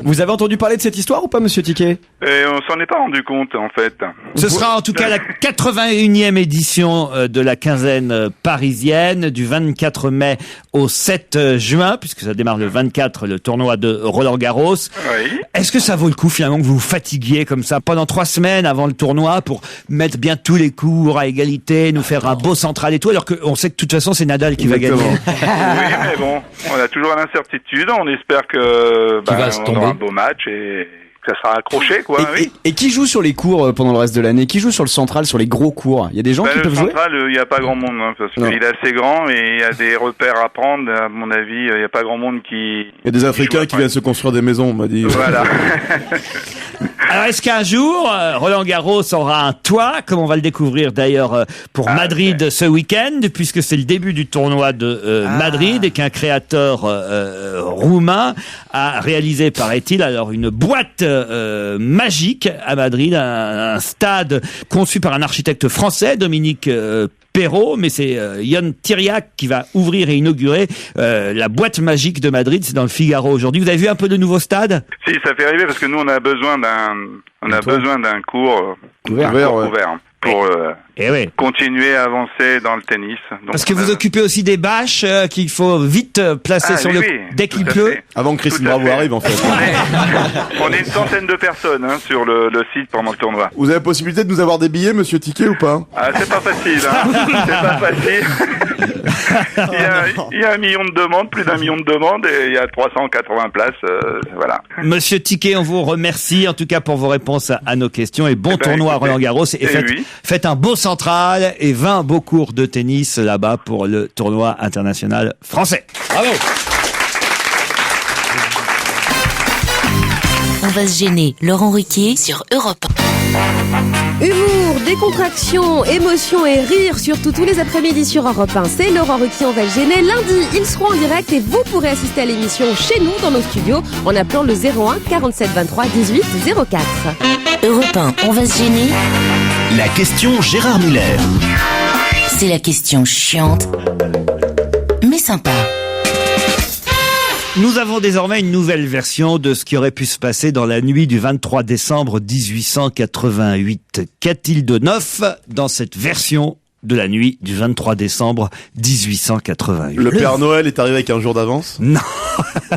Vous avez entendu parler de cette histoire ou pas, monsieur Tiquet? On s'en est pas rendu compte, en fait. Ce sera en tout cas la 81e édition de la quinzaine parisienne, du 24 mai au 7 juin, puisque ça démarre le 24, le tournoi de Roland-Garros. Oui. Est-ce que ça vaut le coup finalement que vous vous fatiguiez comme ça pendant 3 semaines avant le tournoi pour mettre bien tous les cours à égalité, nous faire un beau central et tout, alors qu'on sait que de toute façon c'est Nadal qui va gagner? Oui, mais bon, on a toujours l'incertitude, on espère que on aura un beau match et que ça sera accroché, quoi. Et qui joue sur les cours pendant le reste de l'année? Qui joue sur le central, sur les gros cours? Il y a des gens qui peuvent jouer? Le central, il n'y a pas grand monde, parce qu'il est assez grand et il y a des repères à prendre. À mon avis, il n'y a pas grand monde qui... Il y a des Africains qui viennent se construire des maisons, on m'a dit. Voilà. Alors, est-ce qu'un jour, Roland Garros aura un toit, comme on va le découvrir d'ailleurs pour Madrid ce week-end, puisque c'est le début du tournoi de Madrid et qu'un créateur roumain a réalisé, paraît-il, alors une boîte magique à Madrid, un stade conçu par un architecte français, Dominique Perrault, mais c'est Ion Tiriac qui va ouvrir et inaugurer la boîte magique de Madrid. C'est dans le Figaro aujourd'hui. Vous avez vu un peu le nouveau stade? Si, ça fait rêver parce que nous on a besoin d'un cours couvert pour continuer à avancer dans le tennis. Donc, parce que vous occupez aussi des bâches qu'il faut vite placer dès qu'il pleut. Avant que Christine Bravo arrive, en fait. On est une centaine de personnes sur le site pendant le tournoi. Vous avez la possibilité de nous avoir des billets, monsieur Tiquet, ou pas? Ah, c'est pas facile, c'est pas facile. Il y a 1 million de demandes, plus d'1 million de demandes, et il y a 380 places, voilà. Monsieur Tiquet, on vous remercie, en tout cas, pour vos réponses à nos questions, et bon tournoi à Roland-Garros, et faites un beau central, et 20 beaux cours de tennis là-bas pour le tournoi international français. Bravo! On va se gêner. Laurent Ruquier sur Europe 1. Humour, décontraction, émotion et rire, surtout tous les après-midi sur Europe 1. C'est Laurent Ruquier, on va le gêner. Lundi, ils seront en direct et vous pourrez assister à l'émission chez nous, dans nos studios, en appelant le 01 47 23 18 04. Europe 1, on va se gêner. La question Gérard Miller. C'est la question chiante, mais sympa. Nous avons désormais une nouvelle version de ce qui aurait pu se passer dans la nuit du 23 décembre 1888. Qu'a-t-il de neuf dans cette version de la nuit du 23 décembre 1888? Le Père Noël est arrivé avec un jour d'avance? Non.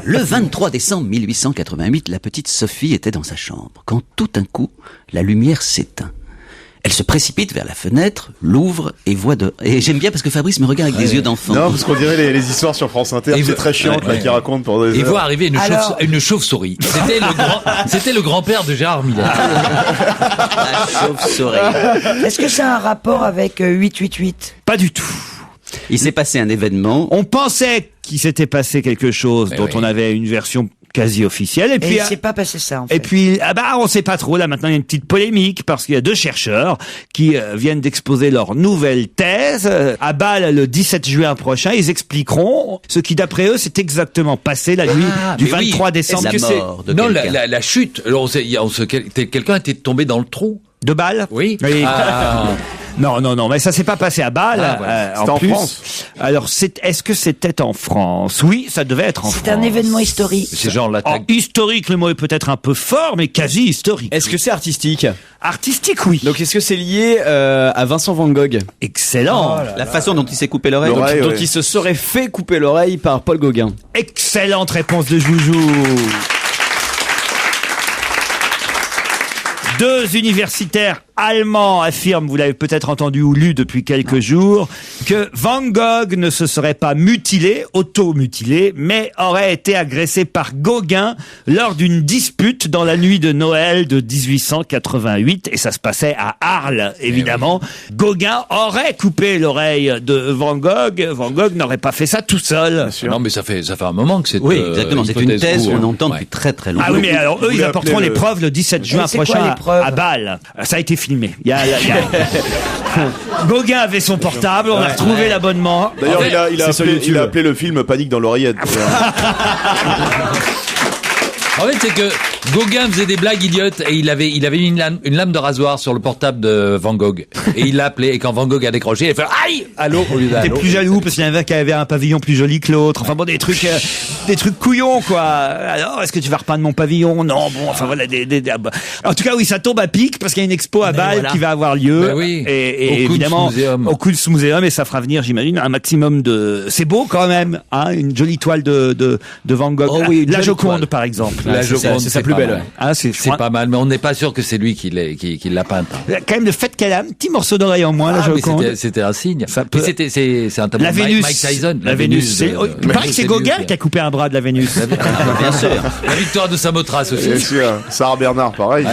Le 23 décembre 1888, la petite Sophie était dans sa chambre, quand tout d'un coup, la lumière s'éteint. Elle se précipite vers la fenêtre, l'ouvre et voit Et j'aime bien parce que Fabrice me regarde avec des yeux d'enfant. Non, parce qu'on dirait les histoires sur France Inter, c'est très chiant qui raconte pour des heures. Il voit arriver une chauve-souris. C'était le grand-père de Gérard Miller. La chauve-souris. Est-ce que ça a un rapport avec 888? Pas du tout. Il s'est passé un événement. On pensait qu'il s'était passé quelque chose dont on avait une version quasi officielle. Et puis il s'est pas passé ça, en fait. Et puis, on sait pas trop. Là, maintenant, il y a une petite polémique parce qu'il y a 2 chercheurs qui viennent d'exposer leur nouvelle thèse à Bâle le 17 juin prochain. Ils expliqueront ce qui, d'après eux, s'est exactement passé la nuit du 23 décembre. La mort de non, quelqu'un. la chute. Alors, quelqu'un était tombé dans le trou. De Bâle? Oui. Non, mais ça s'est pas passé à Bâle. C'était en France. Alors, est-ce que c'était en France? Oui, ça devait être en France. C'est un événement historique. C'est genre l'attaque. Historique, le mot est peut-être un peu fort, mais quasi historique. Est-ce que c'est artistique? Artistique, oui. Donc est-ce que c'est lié à Vincent Van Gogh? Excellent. La façon dont il s'est coupé l'oreille. Donc il se serait fait couper l'oreille par Paul Gauguin. Excellente réponse de Joujou. Deux universitaires allemands affirment, vous l'avez peut-être entendu ou lu depuis quelques jours, que Van Gogh ne se serait pas mutilé, auto-mutilé, mais aurait été agressé par Gauguin lors d'une dispute dans la nuit de Noël de 1888, et ça se passait à Arles, évidemment. Gauguin aurait coupé l'oreille de Van Gogh. Van Gogh n'aurait pas fait ça tout seul. Non, mais ça fait un moment que c'est. Oui, exactement. C'est une thèse qu'on entend depuis très très longtemps. Ah oui, mais alors eux, ils apporteront les preuves le 17 juin prochain à Bâle. Ça a été filmé. Gauguin avait son portable, on a retrouvé l'abonnement. D'ailleurs, il a appelé le film Panique dans l'oreillette. En fait, c'est que Gauguin faisait des blagues idiotes et il avait mis une lame de rasoir sur le portable de Van Gogh. Et il l'a appelé, et quand Van Gogh a décroché, il a fait aïe! Allô, au lieu d'allô. T'es plus jaloux parce qu'il y en avait qui avait un pavillon plus joli que l'autre. Enfin bon, des trucs couillons, quoi. Alors, est-ce que tu vas repeindre mon pavillon? Non, bon, enfin voilà, en tout cas, oui, ça tombe à pic parce qu'il y a une expo à Bâle qui va avoir lieu. Ben oui. Et évidemment, au Kunstmuseum, et ça fera venir, j'imagine, un maximum c'est beau quand même, hein, une jolie toile de Van Gogh. Oh oui, la Joconde, par exemple. La Joconde, c'est sa plus belle. Ah, c'est pas mal, mais on n'est pas sûr que c'est lui qui l'a peinte. Quand même, le fait qu'elle a un petit morceau d'oreille en moins, la Joconde. C'était un signe. Mais c'est un tableau de Mike Tyson. La Vénus. Il paraît que c'est Gauguin qui a coupé un bras de la Vénus. Bien sûr. La victoire de Samothrace aussi. Bien sûr. Sarah Bernard, pareil.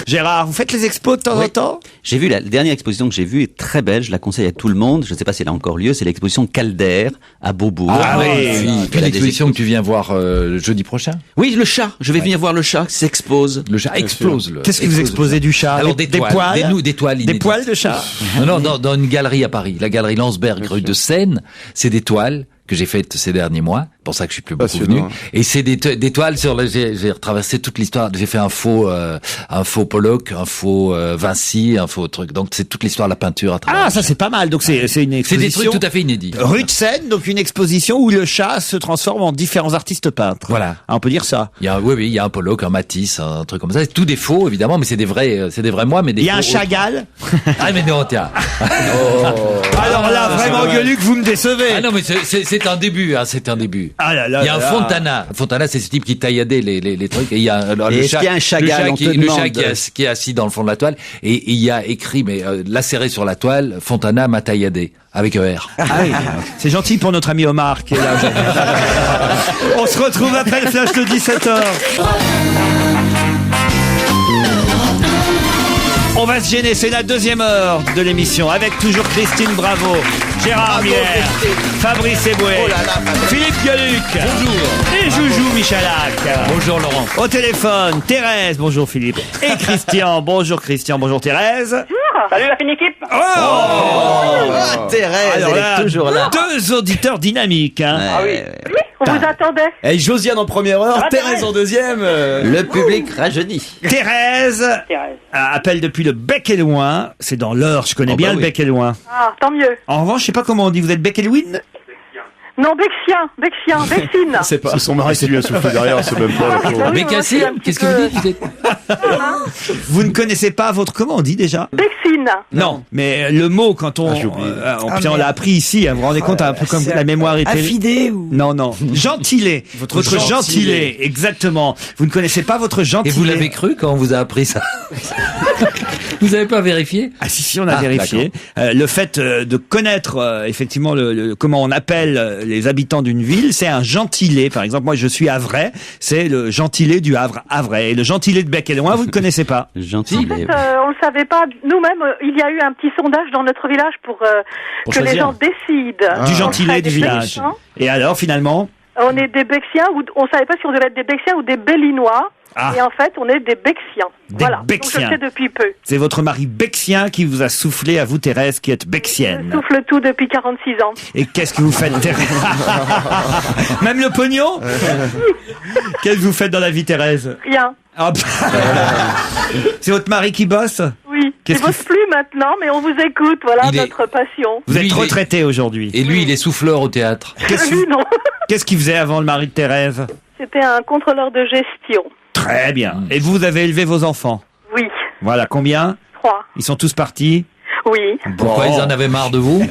Gérard, vous faites les expos de temps en temps? J'ai vu la dernière exposition que j'ai vue est très belle, je la conseille à tout le monde. Je ne sais pas si elle a encore lieu, c'est l'exposition Calder à Beaubourg. Ah oui, une exposition que tu viens voir jeudi prochain. Oui, le chat. Je vais venir voir le chat qui s'expose. Le chat explose. Qu'est-ce que vous exposez du chat? Alors des poils, des toiles inédites. Des poils de chat? Non, dans une galerie à Paris, la galerie Landsberg, rue de Seine. C'est des toiles que j'ai faites ces derniers mois. Pour ça que je suis plus beaucoup venu. Et c'est des toiles sur j'ai retraversé toute l'histoire. J'ai fait un faux Pollock, un faux Vinci, un faux truc. Donc c'est toute l'histoire de la peinture à travers. Ah, ça c'est pas mal. Donc c'est une exposition. C'est des trucs tout à fait inédits. Rue de Seine, donc une exposition où le chat se transforme en différents artistes peintres. Voilà. Ah, on peut dire ça. Il y a un Pollock, un Matisse, un truc comme ça. C'est tout des faux évidemment, mais c'est des vrais moi, mais des. Il y a un Chagall. Ah mais non, tiens. Alors là, vraiment, Gueuluc, vous me décevez. Ah non, mais c'est un début, hein, c'est un début. Ah là là. Il y a un Fontana. Fontana, c'est ce type qui tailladait les trucs. Et il y a le chat, qui est assis dans le fond de la toile. Et il y a écrit, mais lacéré sur la toile, Fontana m'a tailladé. Avec ER. Ah oui. C'est gentil pour notre ami Omar qui est là aujourd'hui. On se retrouve après le flash de 17h. On va se gêner, c'est la deuxième heure de l'émission avec toujours Christine Bravo, Gérard Miller, Fabrice Eboué, Philippe Gueluc, bonjour, et Joujou Michalak. Bonjour Laurent. Au téléphone, Thérèse, bonjour Philippe, et Christian, bonjour Thérèse. Salut la fine équipe. Thérèse, alors elle est toujours là. Deux auditeurs dynamiques. Hein. Ah oui. On vous attendait. Et Josiane en première heure, Thérèse en deuxième. Le public rajeunit. Thérèse appelle depuis le Bec et Loin. C'est dans l'Eure, je connais bien le Bec et Loin. Ah, tant mieux. En revanche, je sais pas comment on dit. Vous êtes Bec et Louine? Non, Bexine. C'est son mari qui lui a soufflé derrière, c'est même pas. Bécassine, qu'est-ce que vous dites? Vous ne connaissez pas comment on dit déjà? Bexine. Non, mais le mot quand on l'a appris ici, vous vous rendez compte, un peu comme la mémoire est affidé ou non, gentilé. Votre gentilé, exactement. Vous ne connaissez pas votre gentilé. Et vous l'avez cru quand on vous a appris ça? Vous n'avez pas vérifié? Ah si, on a vérifié. Le fait de connaître effectivement comment on appelle les habitants d'une ville, c'est un gentilé. Par exemple, moi je suis Havrais, c'est le gentilé du Havre, Havrais. Et le gentilé de Bec et Loin, vous ne connaissez pas? Gentilé. En fait, on le savait pas. Nous-mêmes, il y a eu un petit sondage dans notre village pour que choisir. les gens décident. Du gentilé du village. Et alors, finalement? On est des Becksiens, ou on savait pas si on devait être des Becksiens ou des Bellinois. Ah. Et en fait, on est des Becksiens. Des voilà. Becksiens. Donc je le sais depuis peu. C'est votre mari Becksien qui vous a soufflé à vous, Thérèse, qui êtes Becksienne. Je souffle tout depuis 46 ans. Et qu'est-ce que vous faites, Thérèse? Même le pognon? Qu'est-ce que vous faites dans la vie, Thérèse? Rien. Ah, c'est votre mari qui bosse? Oui. Qu'est-ce Je bosse plus maintenant, mais on vous écoute. Voilà Il est- notre passion. Vous êtes retraité aujourd'hui. Et lui, il est souffleur au théâtre. Lui, non. Qu'est-ce qu'il faisait avant le mari de Thérèse? C'était un contrôleur de gestion. Très bien. Et vous avez élevé vos enfants? Oui. Voilà, combien? 3. Ils sont tous partis? Oui. Pourquoi ils en avaient marre de vous?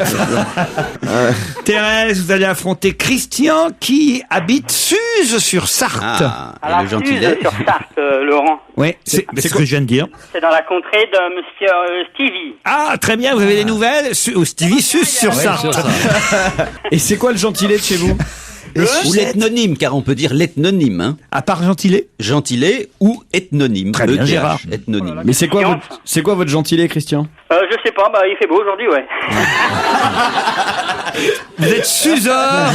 Thérèse, vous allez affronter Christian qui habite Suse-sur-Sarthe. Ah, le gentillet. Sur Sarthe, Laurent. Oui, c'est ce que je viens de dire. C'est dans la contrée de monsieur Stevie. Ah, très bien, vous avez des nouvelles? Stevie Sus-sur-Sarthe. Et c'est quoi le gentilé de chez vous? Ou l'ethnonyme, car on peut dire l'ethnonyme. Hein. À part gentilé? Gentilé ou ethnonyme. Très bien, ETH, Gérard. Ethnonyme. Mais c'est quoi votre gentilé, Christian? Je sais pas, il fait beau aujourd'hui, ouais. Vous êtes Suseur.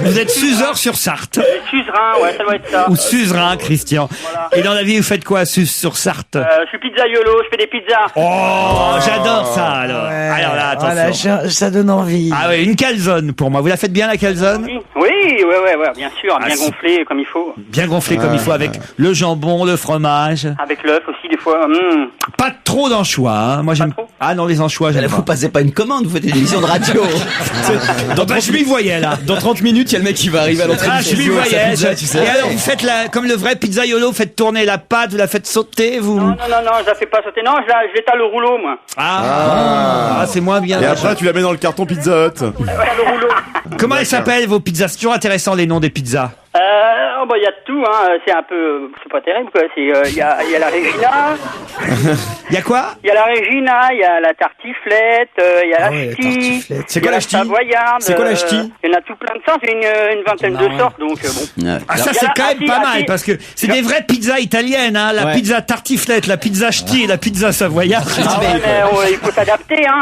Vous êtes Suseur sur Sarthe. Suzerain, ouais, ça doit être ça. Ou Suzerain, Christian. Voilà. Et dans la vie, vous faites quoi, sur Sarthe? Je suis pizzaiolo, je fais des pizzas. Oh, j'adore ça, alors. Ouais. Alors là, attention. Voilà, ça donne envie. Ah oui, une calzone pour moi. Vous la faites bien, la calzone? Oui, bien sûr, bien c'est- gonflé comme il faut. Bien gonflé comme il faut, avec le jambon, le fromage. Avec l'œuf aussi, des fois. Pas trop d'anchois, hein. Moi, j'aime. Ah non, les anchois, j'aime Vous pas. passez pas une commande, vous faites une émission de radio. Je m'y voyais, là. Dans 30 minutes, il y a le mec qui va arriver à l'entrée Ah, du je m'y studio avec sa voyais. pizza, tu sais. Et alors, vous faites comme le vrai pizzaiolo, vous faites tourner la pâte, vous la faites sauter, vous. Non, je la fais pas sauter. Non, je l'étale au rouleau, moi. Ah, c'est moins bien. Et après, tu la mets dans le carton Pizza Hut. Le rouleau. Comment elles s'appellent, vos pizzas? C'est toujours intéressant, les noms des pizzas. Il y a de tout, hein. C'est un peu, c'est pas terrible, quoi. C'est, il y a la Regina. Il y a quoi? Il y a la Regina, il y a la tartiflette, il y a la ch'ti. C'est quoi la ch'ti? Savoyarde. C'est quoi la ch'ti? Il y en a tout plein de sortes, une vingtaine de sortes, donc bon. Ah, ça, c'est quand même pas mal, parce que c'est des vraies pizzas italiennes, hein. La pizza tartiflette, la pizza ch'ti et la pizza savoyarde. Il faut s'adapter, hein.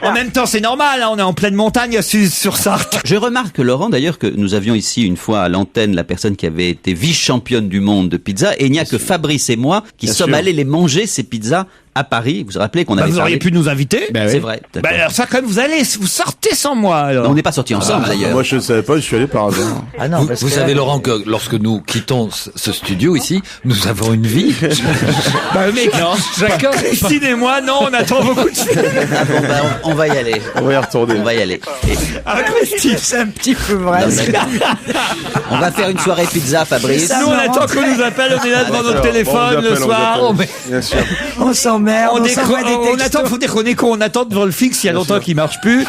En même temps, c'est normal, hein. On est en pleine montagne sur Sarthe. Je remarque, Laurent, d'ailleurs, que nous avions ici une fois à l'antenne la personne qui avait été vice-championne du monde de pizza, et il n'y a que Fabrice et moi qui sommes allés les manger, ces pizzas, à Paris. Vous vous rappelez qu'on avait vous auriez pu nous inviter. C'est vrai. Bah alors ça, quand même, vous sortez sans moi, alors. Non, on n'est pas sortis ensemble, d'ailleurs. Moi, je ne savais pas, je suis allé par hasard. Ah non, Vous savez, Laurent, que lorsque nous quittons ce studio ici, nous avons une vie. Bah mec, Chacun. Christine et moi, non, on attend beaucoup de films. Ah bon, on va y aller. On va y retourner. On va y aller. Ah, Christine. C'est un petit peu vrai. On va faire une soirée pizza, Fabrice. Nous, on attend qu'on nous appelle, on est là devant notre téléphone le soir. Bien sûr. On s'emmerde, on s'envoie des On textos. attend, faut dire qu'on est con, on attend devant le fixe, il y a longtemps qu'il marche plus.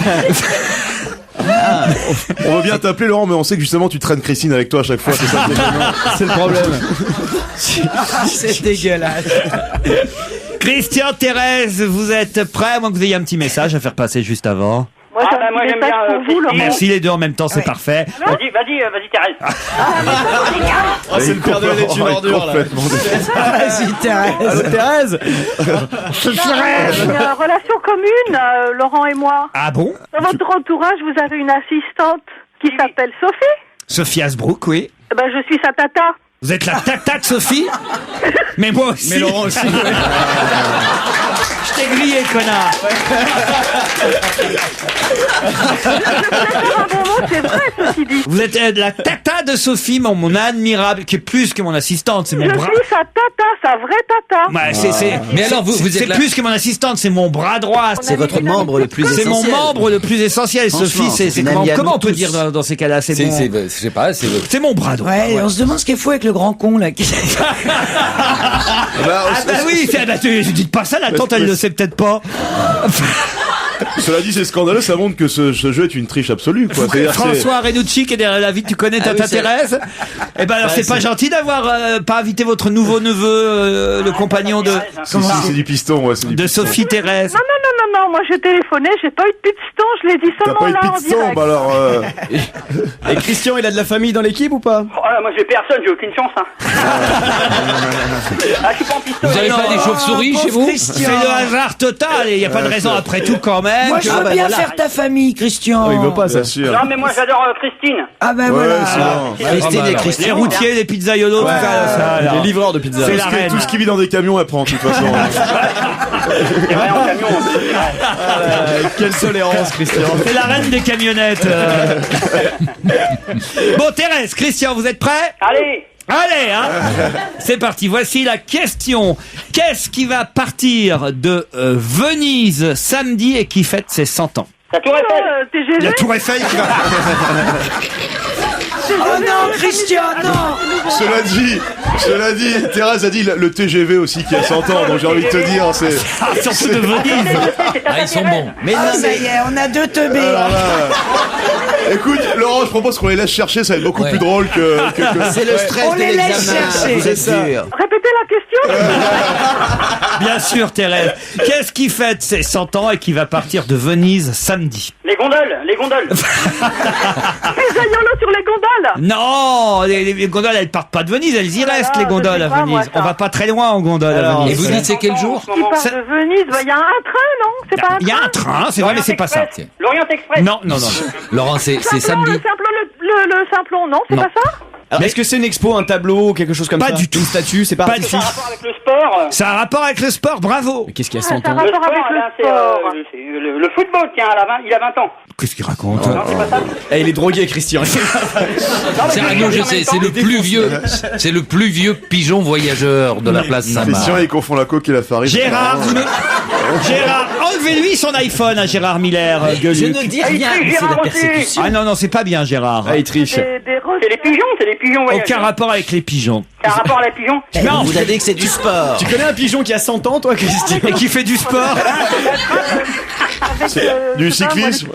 On veut bien t'appeler, Laurent, mais on sait que justement, tu traînes Christine avec toi à chaque fois. C'est ça qui est gênant. C'est le problème. C'est dégueulasse. Christian, Thérèse, vous êtes prêts? À moins que vous ayez un petit message à faire passer juste avant. Moi, j'ai un moi, petit j'aime message bien, pour vous, Laurent. Merci les deux en même temps, c'est parfait. Vas-y, Thérèse. Ah, c'est le père de est une ordure, là. Vas-y, Thérèse. Allô, Thérèse? On a une relation commune, Laurent et moi. Ah bon? Dans votre entourage, vous avez une assistante qui s'appelle Sophie. Sophie Asbrook, oui. Je suis sa tata. Vous êtes la tata de Sophie? Mais moi aussi. Mais Laurent aussi. Je t'ai grillé, connard. C'est vrai, ceci dit. Vous êtes la tata de Sophie, mon admirable, qui est plus que mon assistante, c'est mon Je bras. suis sa tata, sa vraie tata. Ouais, Mais alors, vous c'est êtes là. plus que mon assistante, c'est mon bras droit. C'est votre membre le plus C'est essentiel. mon membre le plus essentiel. Franchement, Sophie, c'est c'est une amie à comment nous on peut tous. dire dans ces cas-là? Je sais pas, C'est mon bras droit. Ouais, on se demande ce qu'il faut avec le grand con, là. Ah bah oui, tu dites pas ça, la tante elle le sait peut-être pas. Cela dit, c'est scandaleux, ça montre que ce jeu est une triche absolue, quoi. C'est-à-dire, François Renucci qui est derrière la vie, tu connais Tata oui, c'est- Thérèse? Eh ben alors c'est pas gentil d'avoir pas invité votre nouveau neveu, le compagnon de c'est du piston, ouais, c'est du de piston. Sophie Thérèse. Non, moi j'ai téléphoné, j'ai pas eu de piston, je l'ai dit T'as seulement pas eu là de en piston, direct. bah alors. Et Christian, il a de la famille dans l'équipe ou pas? Moi, j'ai personne, j'ai aucune chance, hein. Je suis pas en pistolet. Vous avez pas des chauves-souris chez vous? C'est le hasard total et il y a pas de raison après tout quand même. même. Moi, je veux bien faire ta famille, Christian. Oh, il veut pas, ça. sûr. Non, mais moi j'adore Christine. Ah ben Ouais, voilà. c'est bon. Christine et Christian. Les routiers, les pizzaiolos, tout ça, ça, alors. Les livreurs de pizza. C'est la reine. Tout ce qui vit dans des camions, elle prend, de toute façon. C'est vrai, en camion. Quelle tolérance, Christian. C'est la reine des camionnettes. Bon, Thérèse, Christian, vous êtes prêts? Allez. Allez, hein. C'est parti, voici la question. Qu'est-ce qui va partir de Venise samedi et qui fête ses 100 ans? La Tour Eiffel. TGV. La Tour Eiffel qui va... Oh non, Christian, non. Cela dit, Thérèse a dit le TGV aussi qui a 100 ans, donc j'ai envie de te dire, c'est... Ah, surtout de Venise. Ah, ils sont bons. Mais Ah, non, ça y est, on a 2 teubés. Alors là, écoute, Laurent, je propose qu'on les laisse chercher, ça va être beaucoup plus drôle que... c'est le stress On de les laisse l'examen. chercher. Vous êtes C'est ça. dur. Répétez la question. Bien sûr, Thérèse. Qu'est-ce qui fête ses 100 ans et qui va partir de Venise samedi? Les gondoles. Les aïolos sur les gondoles. Non, les gondoles, elles partent pas de Venise, elles y restent, les gondoles à Venise. On va pas très loin en gondole à Alors, Venise. Et vous dites c'est quel jour? Qui part de Venise, il y a un train, non? C'est pas un Il y a un train, c'est vrai, mais c'est pas ça. L'Orient Express. Non. Laurent, c'est Simplon, samedi. le Simplon, non? C'est Non. pas ça? Alors, est-ce que c'est une expo, un tableau, quelque chose comme Pas ça? du tout. Une statue, c'est pas... Pas du tout. Ça a un rapport avec le sport. Ça a un rapport avec le sport, bravo. Mais qu'est-ce qu'il y a Ah, 100 ça ans? va. Le Rapport sport, avec le là, c'est sport. le football, tiens, il a 20 ans. Qu'est-ce qu'il raconte? Non, c'est pas ça. Eh, il est drogué, Christian. Non, mais C'est, ah non, je sais, c'est le plus vieux, c'est le plus vieux pigeon voyageur de la place Saint-Marc. Christian, il confond la coque et la farine. Gérard, Gérard, enlevez-lui son iPhone à Gérard Miller, Je Gueuluc. ne dis rien, mais c'est la persécution. Ah non, c'est pas bien, Gérard. Ah, il triche. C'est les pigeons, voyageurs. Aucun rapport avec les pigeons. C'est un rapport à les pigeons. Non, Vous avez dit que c'est du sport. Tu connais un pigeon qui a 100 ans, toi, Christian? et qui fait du sport. Du cyclisme.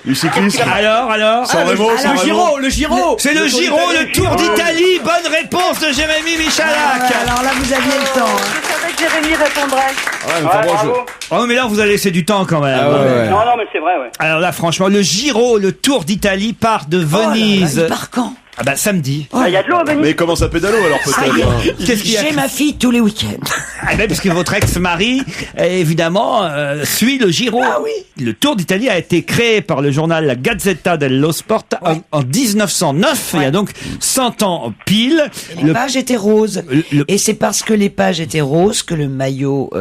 Alors San Remo, San Remo. Le Giro. C'est le Giro, le Tour d'Italie. Bonne réponse de Jérémy Michalak. Alors là, vous aviez le temps. Je savais que Jérémy répondrait. Ouais, Bravo. Oh, mais là, vous allez laisser du temps quand même. Ah ouais. Non, mais c'est vrai, ouais. Alors là, franchement, le Giro, le Tour d'Italie part de Venise. Il part quand? Ah bah samedi. Il y a de l'eau à Venise. Mais il commence à pédalo alors Ça y est. peut-être. hein. Qu'est-ce qu'il y a? J'ai ma fille tous les week-ends. Ah ben, parce que votre ex-mari, évidemment, suit le Giro. Ah oui. Le Tour d'Italie a été créé par le journal La Gazzetta dello Sport en 1909, il y a donc 100 ans pile. Les pages étaient roses. le- Et c'est parce que les pages étaient roses que le maillot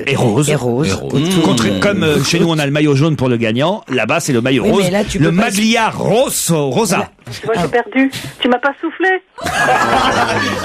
est rose. Comme chez nous on a le maillot jaune pour le gagnant, là-bas c'est le maillot Oui, rose. mais là, tu le peux pas- maglia rosso, rosa. Moi, j'ai perdu. Tu m'as pas soufflé.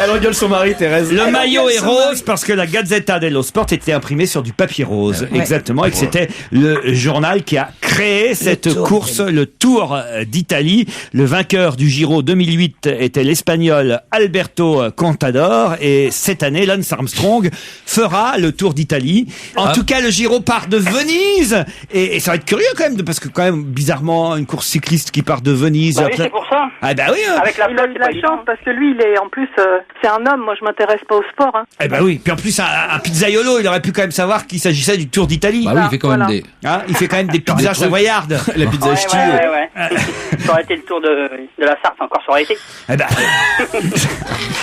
Elle engueule son mari, Thérèse. Le maillot est son rose mari. parce que la Gazzetta dello Sport était imprimée sur du papier rose. Ouais. Exactement. Et que c'était le journal qui a créé cette Tour course, le Tour d'Italie. Le vainqueur du Giro 2008 était l'Espagnol Alberto Contador. Et cette année, Lance Armstrong fera le Tour d'Italie. En tout cas, le Giro part de Venise. Et ça va être curieux quand même, parce que quand même, bizarrement, une course cycliste qui part de Venise. Bah oui, c'est pour ça. Ah bah oui. Hein. Avec la Il a flotte, eu c'est de pas la évident. chance parce que lui, il est en plus, c'est un homme. Moi, je m'intéresse pas au sport. Hein. Eh ben oui. Puis en plus, un pizzaiolo, il aurait pu quand même savoir qu'il s'agissait du Tour d'Italie. Bah oui, il fait quand même Voilà. des. Hein, il fait quand même des pizzas savoyardes. La pizza ch'ti. Ouais. Ça aurait été le tour de la Sarthe, encore, ça aurait été. Eh ben,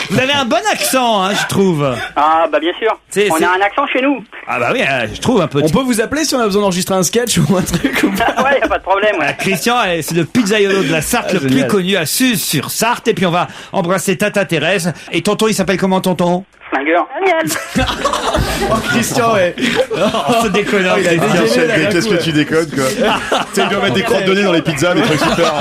vous avez un bon accent, hein, je trouve. Ah, bah bien sûr. C'est- On c'est- a un accent chez nous. Ah bah oui, je trouve un peu. On peut vous appeler si on a besoin d'enregistrer un sketch ou un truc ou pas? Ouais, y a pas de problème. Ouais. Christian, c'est le pizzaiolo de la Sarthe le plus génial. connu à Suse-sur-Sarthe. Et puis on va embrasser Tata Thérèse. Et tonton, il s'appelle comment, tonton? Flingueur. Daniel. Oh, Christian, ouais. Oh, c'est déconnant. il a Christian. dégainé, là, d'un Qu'est-ce coup, que tu déconnes quoi? Tu sais, ils doivent mettre des crottes de nez dans les pizzas, des trucs super.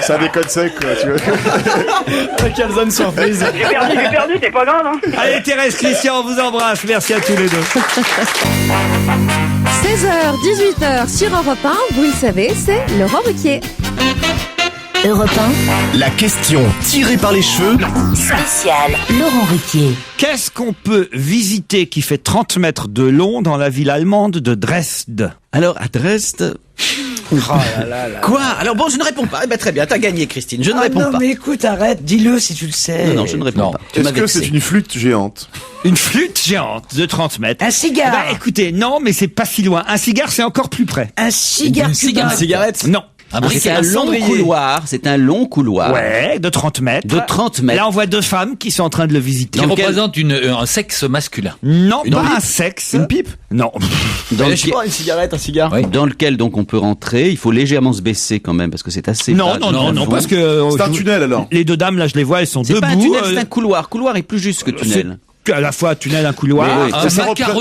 Ça déconne sec quoi, tu vois. Un calzone surprise. J'ai perdu, c'est pas grave. Hein. Allez, Thérèse, Christian, on vous embrasse. Merci à tous les deux. 16h, 18h sur Europe 1, vous le savez, c'est Laurent Ruquier. Europe La question tirée par les cheveux. 1, spécial Laurent Ruquier. Qu'est-ce qu'on peut visiter qui fait 30 mètres de long dans la ville allemande de Dresde? Alors, à Dresde... Quoi? Alors bon, je ne réponds pas. Eh ben très bien, t'as gagné, Christine. Je ne réponds non, pas. mais écoute, arrête, dis-le si tu le sais. Non, je ne réponds pas. Tu Est-ce m'as que vexé. c'est une flûte géante? Une flûte géante de 30 mètres. Un cigare. Bah écoutez, non, mais c'est pas si loin. Un cigare, c'est encore plus près. Un cigare Une cubain. cigarette. Non. C'est un long couloir. Ouais, de 30 mètres. De 30 mètres. Là, on voit deux femmes qui sont en train de le visiter. Qui représente un sexe masculin. Non, Une pas pipe. un sexe. Une pipe? Non. Je sais pas, une cigarette, un cigare. Oui. Dans lequel donc on peut rentrer. Il faut légèrement se baisser quand même parce que c'est assez. Non, parce que C'est un tunnel alors. les deux dames là, je les vois, elles sont C'est debout. pas un tunnel, c'est un couloir. Couloir est plus juste que tunnel. C'est à la fois tunnel, un couloir. Oui,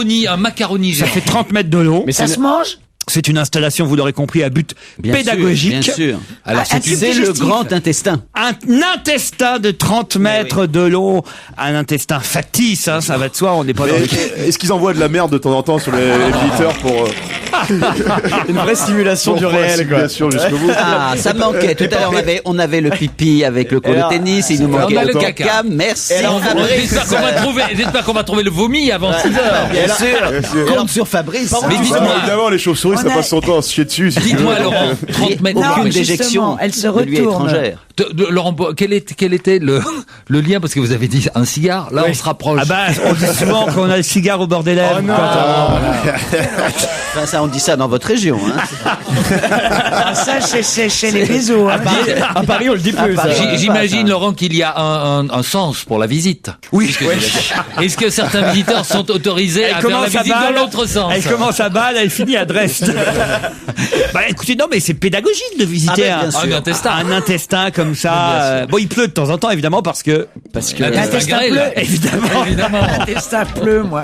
oui. Un macaroni Ça géant. fait 30 mètres de long. Ça se mange? C'est une installation, vous l'aurez compris, à but Bien pédagogique. sûr, bien sûr. Alors, C'est le grand intestin. Un intestin de 30 mètres de long, un intestin factice, hein, ça va de soi, on n'est pas dans les... Est-ce qu'ils envoient de la merde de temps en temps sur les visiteurs pour Une vraie simulation du réel, quoi. simulation jusqu'au bout? Ah, ça manquait. Tout à l'heure, on avait le pipi avec le cours de tennis. Il nous on manquait a le le caca. caca. Merci. J'espère qu'on va trouver le vomi avant 6 heures. Bien sûr. Compte sur Fabrice. Mais dites-moi, Évidemment, les chauves-souris, ça passe son temps à se chier dessus. dites-moi Laurent, 30 mètres de Aucune long. déjection. Elle se ne lui est retourne. étrangère. Laurent, quel était le lien, parce que vous avez dit un cigare, là on se rapproche. Ah bah, on dit souvent qu'on a le cigare au bord des lèvres. Enfin, ça, on dit ça dans votre région. Hein. Ah, ça, c'est chez les Bézos. Hein. À Paris, on le dit plus. ça. J'imagine, Laurent, qu'il y a un sens pour la visite. Oui. Est-ce que certains visiteurs sont autorisés à faire la visite dans l'autre sens? Elle commence à Bâle, elle finit à Dresde. Bah écoutez, non mais c'est pédagogique de visiter Ah, bien sûr. un intestin comme ça. Bon, il pleut de temps en temps évidemment parce que L'intestin grêle. bleu. évidemment. L'intestin pleut, moi.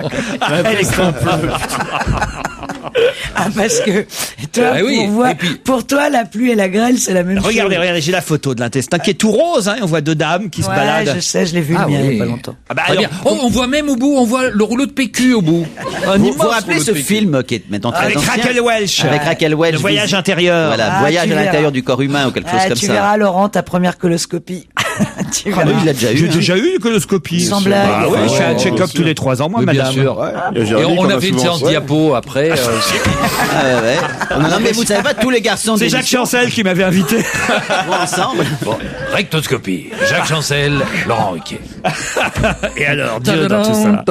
Ah, parce que toi, Ah oui, et puis- pour toi, la pluie et la grêle, c'est la même chose. Regardez, j'ai la photo de l'intestin qui est tout rose. Hein, et on voit deux dames qui se Ouais, baladent. je sais, je l'ai vu Ah le mien il oui. y a pas longtemps. Ah bah Très alors, bien. Oh, on voit même au bout, on voit le rouleau de PQ au bout. Vous vous rappelez ce film qui est maintenant très avec ancien Raquel Welch. Avec Raquel Welch. Le voyage intérieur. Voilà, Ah, voyage tu à verras. l'intérieur du corps humain ou quelque chose Ah, comme tu ça. verras, Laurent, ta première coloscopie. Tu Ah, verras. oui, il l'a déjà eu. J'ai hein. déjà eu une coloscopie. Sans blague. Ah oui, je fais un Ouais, check-up bien tous sûr. les 3 ans, moi, Oui, madame. bien sûr. Il y a Et Jérémy on qu'on a fait une souvent séance fait. diapo après. Ah, ouais. Non, mais vous savez pas, tous les garçons C'est Jacques Chancel qui m'avait invité. vont ensemble. Rectoscopie. Jacques Chancel, Laurent Ruquier. Et alors, Dieu dans tout ça.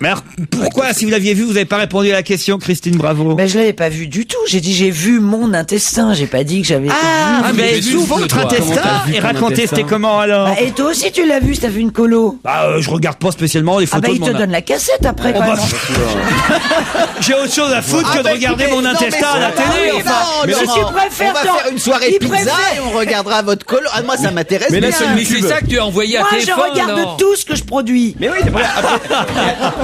Mais alors, pourquoi, si vous l'aviez vu, vous n'avez pas répondu à la question, Christine Bravo? Mais je l'avais pas vu du tout. J'ai dit j'ai vu mon intestin. J'ai pas dit que j'avais. Ah, vu. vous avez mais vu souffle, votre toi. intestin Comment t'as vu et ton racontez, intestin c'était comment alors? Bah, et toi aussi tu l'as vu, t'as vu une colo. Bah, je regarde pas spécialement les Ah photos bah il de te mon donne la cassette après. Oh, quand bah, même. J'ai autre chose à foutre que de regarder mon intestin à la télé. Oui, enfin. non, Mais Laurent, si tu préfères, on va toi, faire une soirée il pizza préfère. et on regardera votre colo. Ah, moi, ça m'intéresse Mais bien. là, c'est Mais c'est ça que tu as envoyé à Moi je téléphone. regarde alors. tout ce que je produis. Mais oui,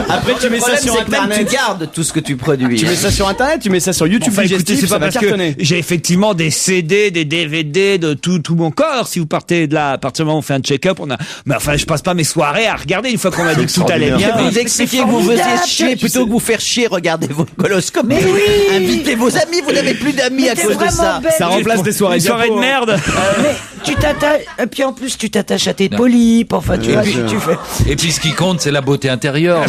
après tu mets Le ça problème, sur c'est que même tu internet. gardes tout ce que tu produis. Tu mets ça sur internet, tu mets ça sur YouTube Enfin, écoutez, digestif, c'est ça pas va parce que cartonner. j'ai effectivement des CD, des DVD de tout mon corps. Si vous partez de là, à partir du moment où on fait un check-up, mais enfin, je passe pas mes soirées à regarder une fois qu'on m'a dit que tout allait bien. Vous expliquez que vous faisiez formidable. chier plutôt que vous faire chier, regardez vos coloscopes. Mais oui. Invitez vos amis, vous n'avez plus d'amis à t'es cause de vraiment ça. belle. Ça remplace des soirées Une soirée de diapo, hein. merde. Mais tu t'attaches. Et puis en plus tu t'attaches à tes polypes. Enfin tu vois puis- tu fais. Et puis ce qui compte, c'est la beauté intérieure.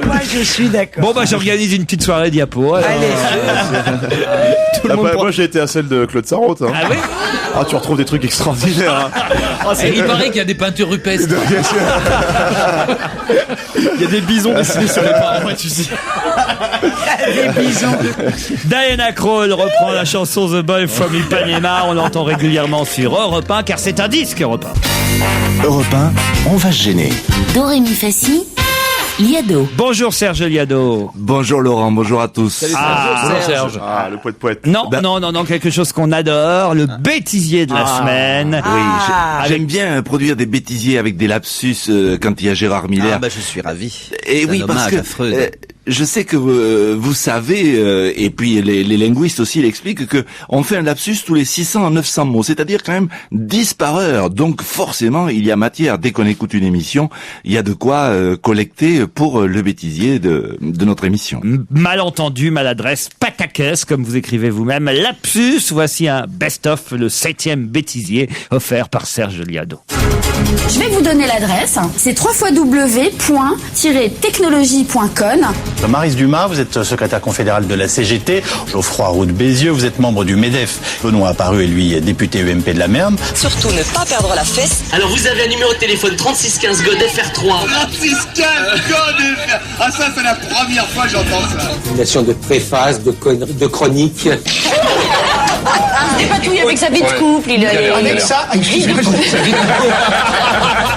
Moi je suis d'accord. Bon, bah, j'organise une petite soirée diapo. alors. Après, moi, j'ai été à celle de Claude Sarraute. Hein. Ah oui? Ah, tu retrouves des trucs extraordinaires. Hein. Et il paraît qu'il y a des peintures rupestres. Il y a des bisons dessinés sur les parois, tu sais. Des bisons. Diana Krall reprend la chanson The Boy from Ipanema. On l'entend régulièrement sur Europe 1 car c'est un disque Europe 1. Europe 1, on va se gêner. Dorémy Fassi, Liado. Bonjour Serge Liado. Bonjour Laurent, bonjour à tous. Ah, Serge. Ah, le poète. non, non, quelque chose qu'on adore, le bêtisier de la semaine. Oui, Ah. j'aime bien produire des bêtisiers avec des lapsus quand il y a Gérard Miller. Ah, bah, je suis ravi. Et C'est oui, un parce hommage que à Freud. je sais que vous savez, et puis les linguistes aussi l'expliquent, que on fait un lapsus tous les 600 à 900 mots, c'est-à-dire quand même 10 par heure. Donc forcément, il y a matière, dès qu'on écoute une émission, il y a de quoi collecter pour le bêtisier de notre émission. Malentendu, maladresse, pataquès, comme vous écrivez vous-même. Lapsus, voici un best-of, le 7e bêtisier, offert par Serge Liado. Je vais vous donner l'adresse. C'est www.technologie.com. Maryse Dumas, vous êtes secrétaire confédérale de la CGT. Geoffroy Roux de Bézieux, vous êtes membre du MEDEF. Benoît Apparu est lui député UMP de la Merne. Surtout ne pas perdre la fesse. Alors vous avez un numéro de téléphone 3615 God FR3. 3615 God FR. Ah ça c'est la première fois que j'entends ça. Une nation de préface, de conneries, de chroniques. Il dépatouille avec sa vie de couple. Avec ça,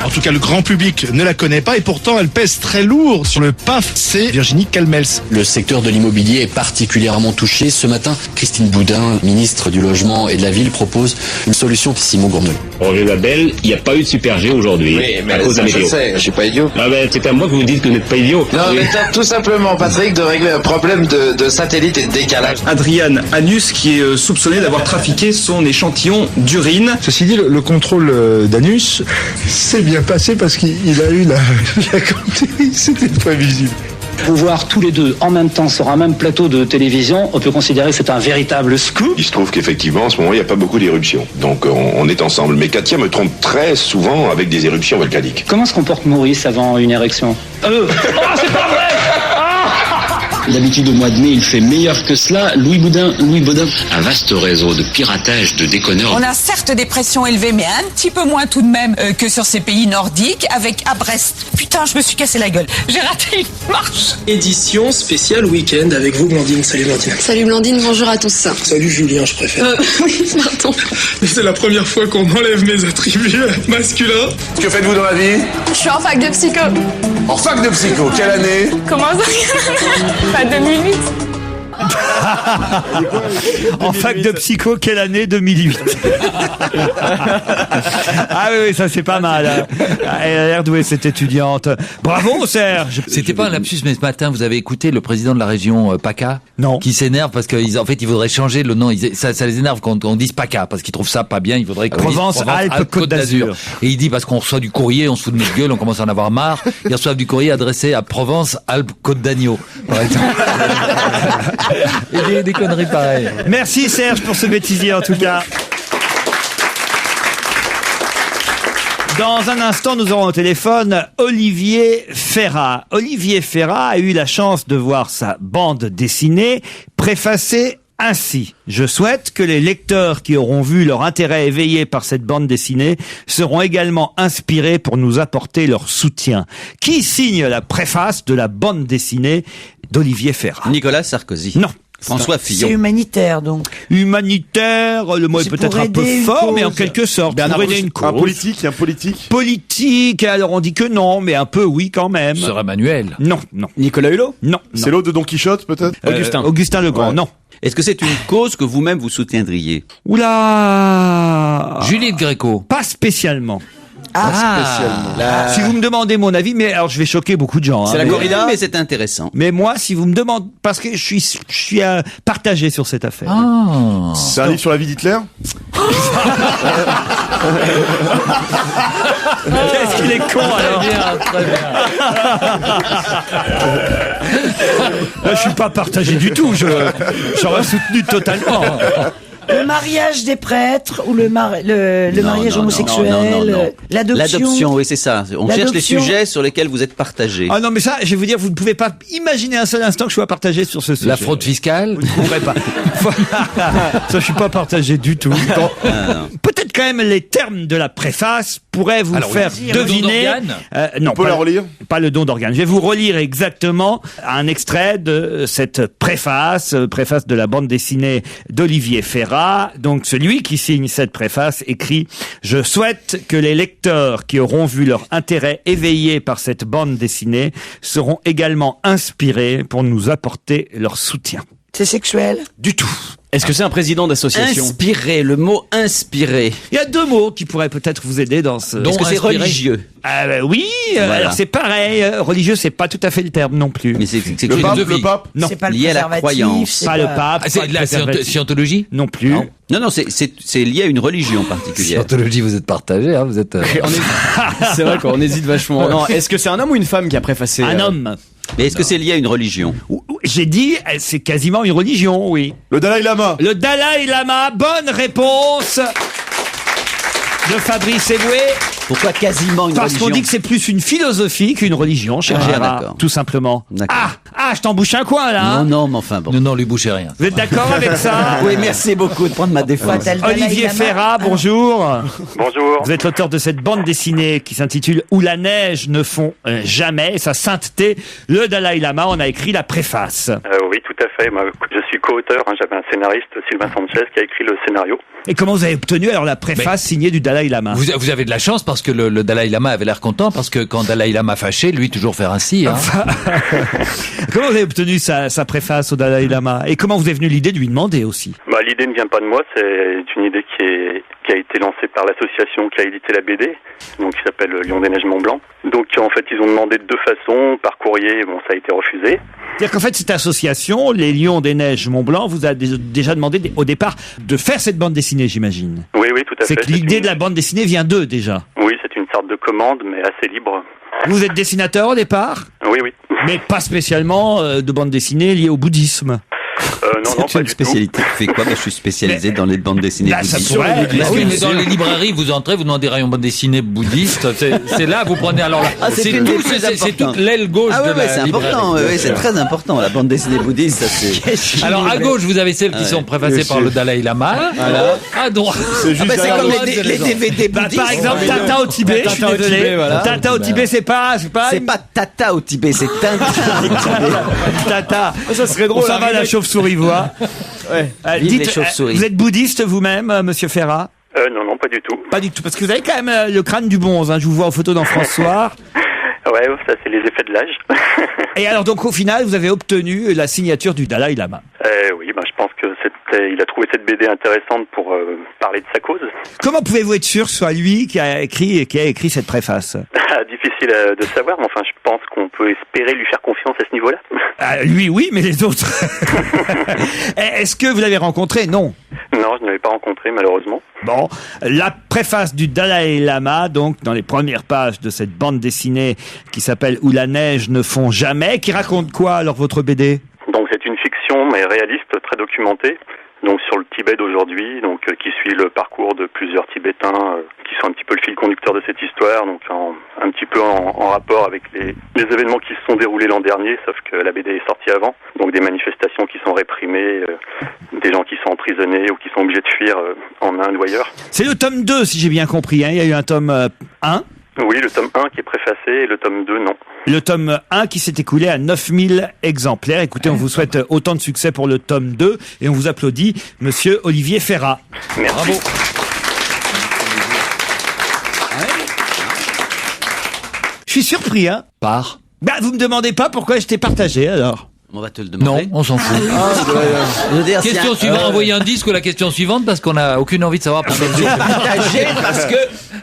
En tout cas, le grand public ne la connaît pas et pourtant elle pèse très lourd sur le PAF. C'est Virginie Calmels. Le secteur de l'immobilier est particulièrement touché. Ce matin, Christine Boudin, ministre du Logement et de la Ville, propose une solution pour Simon Gournel. Roger Babel, il n'y a pas eu de Super G aujourd'hui. Oui, mais à cause de la météo. je suis pas idiot. Ah ben, c'est à moi que vous dites que vous n'êtes pas idiot. Non, mais tout simplement, Patrick, de régler un problème de satellite et de décalage. Adrian Anus, qui est soupçonné d'avoir trafiqué son échantillon d'urine. Ceci dit, le contrôle d'anus s'est bien passé parce qu'il a eu la quantité, c'était prévisible. Vous voir tous les deux en même temps sur un même plateau de télévision, on peut considérer que c'est un véritable scoop. Il se trouve qu'effectivement, en ce moment, il n'y a pas beaucoup d'éruptions. Donc, on est ensemble. Mais Katia me trompe très souvent avec des éruptions volcaniques. Comment se comporte Maurice avant une érection Oh, c'est pas vrai. D'habitude, au mois de mai, il fait meilleur que cela. Louis Baudin. Un vaste réseau de piratage de déconneurs. On a certes des pressions élevées, mais un petit peu moins tout de même que sur ces pays nordiques, avec à Brest. Putain, je me suis cassé la gueule. J'ai raté une marche. Édition spéciale week-end avec vous, Blandine. Salut, Blandine. Salut, Blandine. Bonjour à tous. Salut, Julien, je préfère. Oui, pardon. C'est la première fois qu'on m'enlève mes attributs masculins. Que faites-vous dans la vie? Je suis en fac de psycho. En fac de psycho, quelle année? Comment ça? Pas 2008. En fac de psycho, quelle année? 2008. Ah oui, ça c'est pas mal. Hein. Elle a l'air douée, cette étudiante. Bravo, Serge. C'était pas un lapsus, mais ce matin, vous avez écouté le président de la région PACA? Non. Qui s'énerve parce qu'en fait, ils voudraient changer le nom. Ça les énerve quand on dise PACA, parce qu'ils trouvent ça pas bien. Ils voudraient qu'on dise Provence-Alpes-Côte d'Azur. Et il dit parce qu'on reçoit du courrier, on se fout de notre gueule, on commence à en avoir marre. Ils reçoivent du courrier adressé à Provence-Alpes-Côte d'Agneau, par exemple. Et des conneries pareilles. Merci Serge pour ce bêtisier en tout cas. Dans un instant, nous aurons au téléphone Olivier Ferrat. Olivier Ferrat a eu la chance de voir sa bande dessinée préfacée ainsi. Je souhaite que les lecteurs qui auront vu leur intérêt éveillé par cette bande dessinée seront également inspirés pour nous apporter leur soutien. Qui signe la préface de la bande dessinée d'Olivier Ferrat? Nicolas Sarkozy. Non. François Fillon. C'est humanitaire, donc. Humanitaire, le mot est peut-être un peu fort, mais en quelque sorte. Bernard pour aider une cause. Un politique. Politique, alors on dit que non, mais un peu oui quand même. Ce serait Manuel. Non. Nicolas Hulot? Non. C'est l'autre de Don Quichotte, peut-être? Augustin Legrand, non. Est-ce que c'est une cause que vous-même vous soutiendriez? Oula! Judith Gréco. Pas spécialement. Spécialement. Si vous me demandez mon avis, mais alors je vais choquer beaucoup de gens. C'est la corrida, mais c'est intéressant. Mais moi, si vous me demandez, parce que je suis partagé sur cette affaire. Ah. C'est un livre sur la vie d'Hitler? Qu'est-ce qu'il est con alors? Très bien. Là, je suis pas partagé du tout. J'aurais soutenu totalement. Le mariage des prêtres ou le mariage homosexuel, l'adoption, oui, c'est ça. On cherche les sujets sur lesquels vous êtes partagés. Ah non, mais ça, je vais vous dire, vous ne pouvez pas imaginer un seul instant que je sois partagé sur ce sujet. La fraude fiscale? Vous ne trouverez pas. Ça, je suis pas partagé du tout. Peut-être quand même les termes de la préface pourraient vous faire deviner. Non, on peut la relire? Pas le don d'organes. Je vais vous relire exactement un extrait de cette préface de la bande dessinée d'Olivier Ferrat. Donc celui qui signe cette préface écrit « Je souhaite que les lecteurs qui auront vu leur intérêt éveillé par cette bande dessinée seront également inspirés pour nous apporter leur soutien. » C'est sexuel? Du tout. Est-ce que c'est un président d'association? Inspiré, le mot inspiré. Il y a deux mots qui pourraient peut-être vous aider dans ce... Est-ce que c'est religieux? Oui, voilà. Alors c'est pareil. Religieux, c'est pas tout à fait le terme non plus. Mais c'est le pape? Non. C'est pas le lié à la croyance. Pas le pape. C'est de la scientologie? Non plus. Non, c'est lié à une religion particulière. Scientologie, vous êtes partagé, hein, vous êtes... C'est vrai qu'on hésite vachement. Non, est-ce que c'est un homme ou une femme qui a préfacé? Un homme. Mais est-ce que c'est lié à une religion? J'ai dit, c'est quasiment une religion, oui. Le Dalai Lama. Le Dalai Lama, bonne réponse de Fabrice Eboué. Pourquoi quasiment une Parce religion? qu'on dit que c'est plus une philosophie qu'une religion, cher Gérard, d'accord. tout simplement. D'accord. Je t'embouche un coin, là. hein. Non, mais enfin bon. Non, lui bouchez rien. Vous êtes d'accord avec ça? Oui, merci beaucoup de prendre ma défense. Olivier Ferrat, bonjour. Bonjour. Vous êtes l'auteur de cette bande dessinée qui s'intitule « Où la neige ne fond jamais ». Sa sainteté, le Dalai Lama en a écrit la préface. Oui, tout à fait. Moi, je suis co-auteur. J'avais un scénariste, Sylvain Sanchez, qui a écrit le scénario. Et comment vous avez obtenu alors la préface signée du Dalai Lama? Vous avez de la chance parce que le Dalai Lama avait l'air content, parce que quand Dalai Lama fâché, lui toujours faire ainsi. Hein. Comment vous avez obtenu sa préface au Dalai Lama? Et comment vous est venue l'idée de lui demander aussi? L'idée ne vient pas de moi. C'est une idée qui a été lancée par l'association qui a édité la BD, donc qui s'appelle Lion des Neiges Mont Blanc. Donc en fait, ils ont demandé de deux façons. Par courrier, ça a été refusé. C'est-à-dire qu'en fait, cette association, les Lions des Neiges Mont Blanc, vous a déjà demandé au départ de faire cette bande dessinée, j'imagine. Oui, tout à fait. C'est que l'idée de la bande dessinée vient d'eux déjà. Oui, c'est une sorte de commande, mais assez libre. Vous êtes dessinateur au départ? Oui. Mais pas spécialement de bande dessinée liée au bouddhisme. Non, C'est une spécialité. Tu fais quoi? Je suis spécialisé dans les bandes dessinées Là, ça bouddhistes. pourrait. Oui, mais dans les librairies, vous entrez, vous demandez rayon bande dessinée bouddhiste. C'est là, vous prenez alors là. C'est une des plus c'est importantes. toute l'aile gauche de la c'est librairie. important. Oui, c'est très important. La bande dessinée bouddhiste, ça c'est. Alors à gauche, vous avez celles qui sont préfacées par le Dalai Lama. Voilà. À droite, C'est comme les DVD bouddhistes. Par exemple, Tata au Tibet, je suis désolé. Tata au Tibet, c'est pas Tata au Tibet, c'est Tintin au Tibet. Tata. Ça serait drôle. Ça va, la chauve-souris voit. Vive les chauves-souris. Vous êtes bouddhiste vous-même, monsieur Ferrat? Non, pas du tout. Pas du tout, parce que vous avez quand même le crâne du bonze. Je vous vois en photo dans France Soir. Ouais, ça c'est les effets de l'âge. Et alors donc au final, vous avez obtenu la signature du Dalai Lama. Oui, je pense que il a trouvé cette BD intéressante pour parler de sa cause. Comment pouvez-vous être sûr que ce soit lui qui a écrit cette préface? Difficile de savoir, mais enfin je pense qu'on peut espérer lui faire confiance à ce niveau-là. Lui oui, mais les autres. Est-ce que vous l'avez rencontré? Non. Non, je ne l'avais pas rencontré malheureusement. Bon, la préface du Dalai Lama, donc dans les premières pages de cette bande dessinée qui s'appelle « Où la neige ne fond jamais », qui raconte quoi alors votre BD? Donc c'est une fiction mais réaliste, très documentée. Donc sur le Tibet d'aujourd'hui, qui suit le parcours de plusieurs Tibétains qui sont un petit peu le fil conducteur de cette histoire, donc un petit peu en rapport avec les événements qui se sont déroulés l'an dernier, sauf que la BD est sortie avant. Donc des manifestations qui sont réprimées, des gens qui sont emprisonnés ou qui sont obligés de fuir en Inde ou ailleurs. C'est le tome 2 si j'ai bien compris, il y a eu un tome 1. Oui, le tome 1 qui est préfacé et le tome 2 non. Le tome 1 qui s'est écoulé à 9000 exemplaires. Écoutez, on vous souhaite autant de succès pour le tome 2 et on vous applaudit, monsieur Olivier Ferrat. Merci. Bravo. Je suis surpris, Par vous me demandez pas pourquoi j'étais partagé alors. On va te le demander. Non, on s'en fout. Question suivante, envoyez un disque ou la question suivante parce qu'on n'a aucune envie de savoir pourquoi. Partagé parce que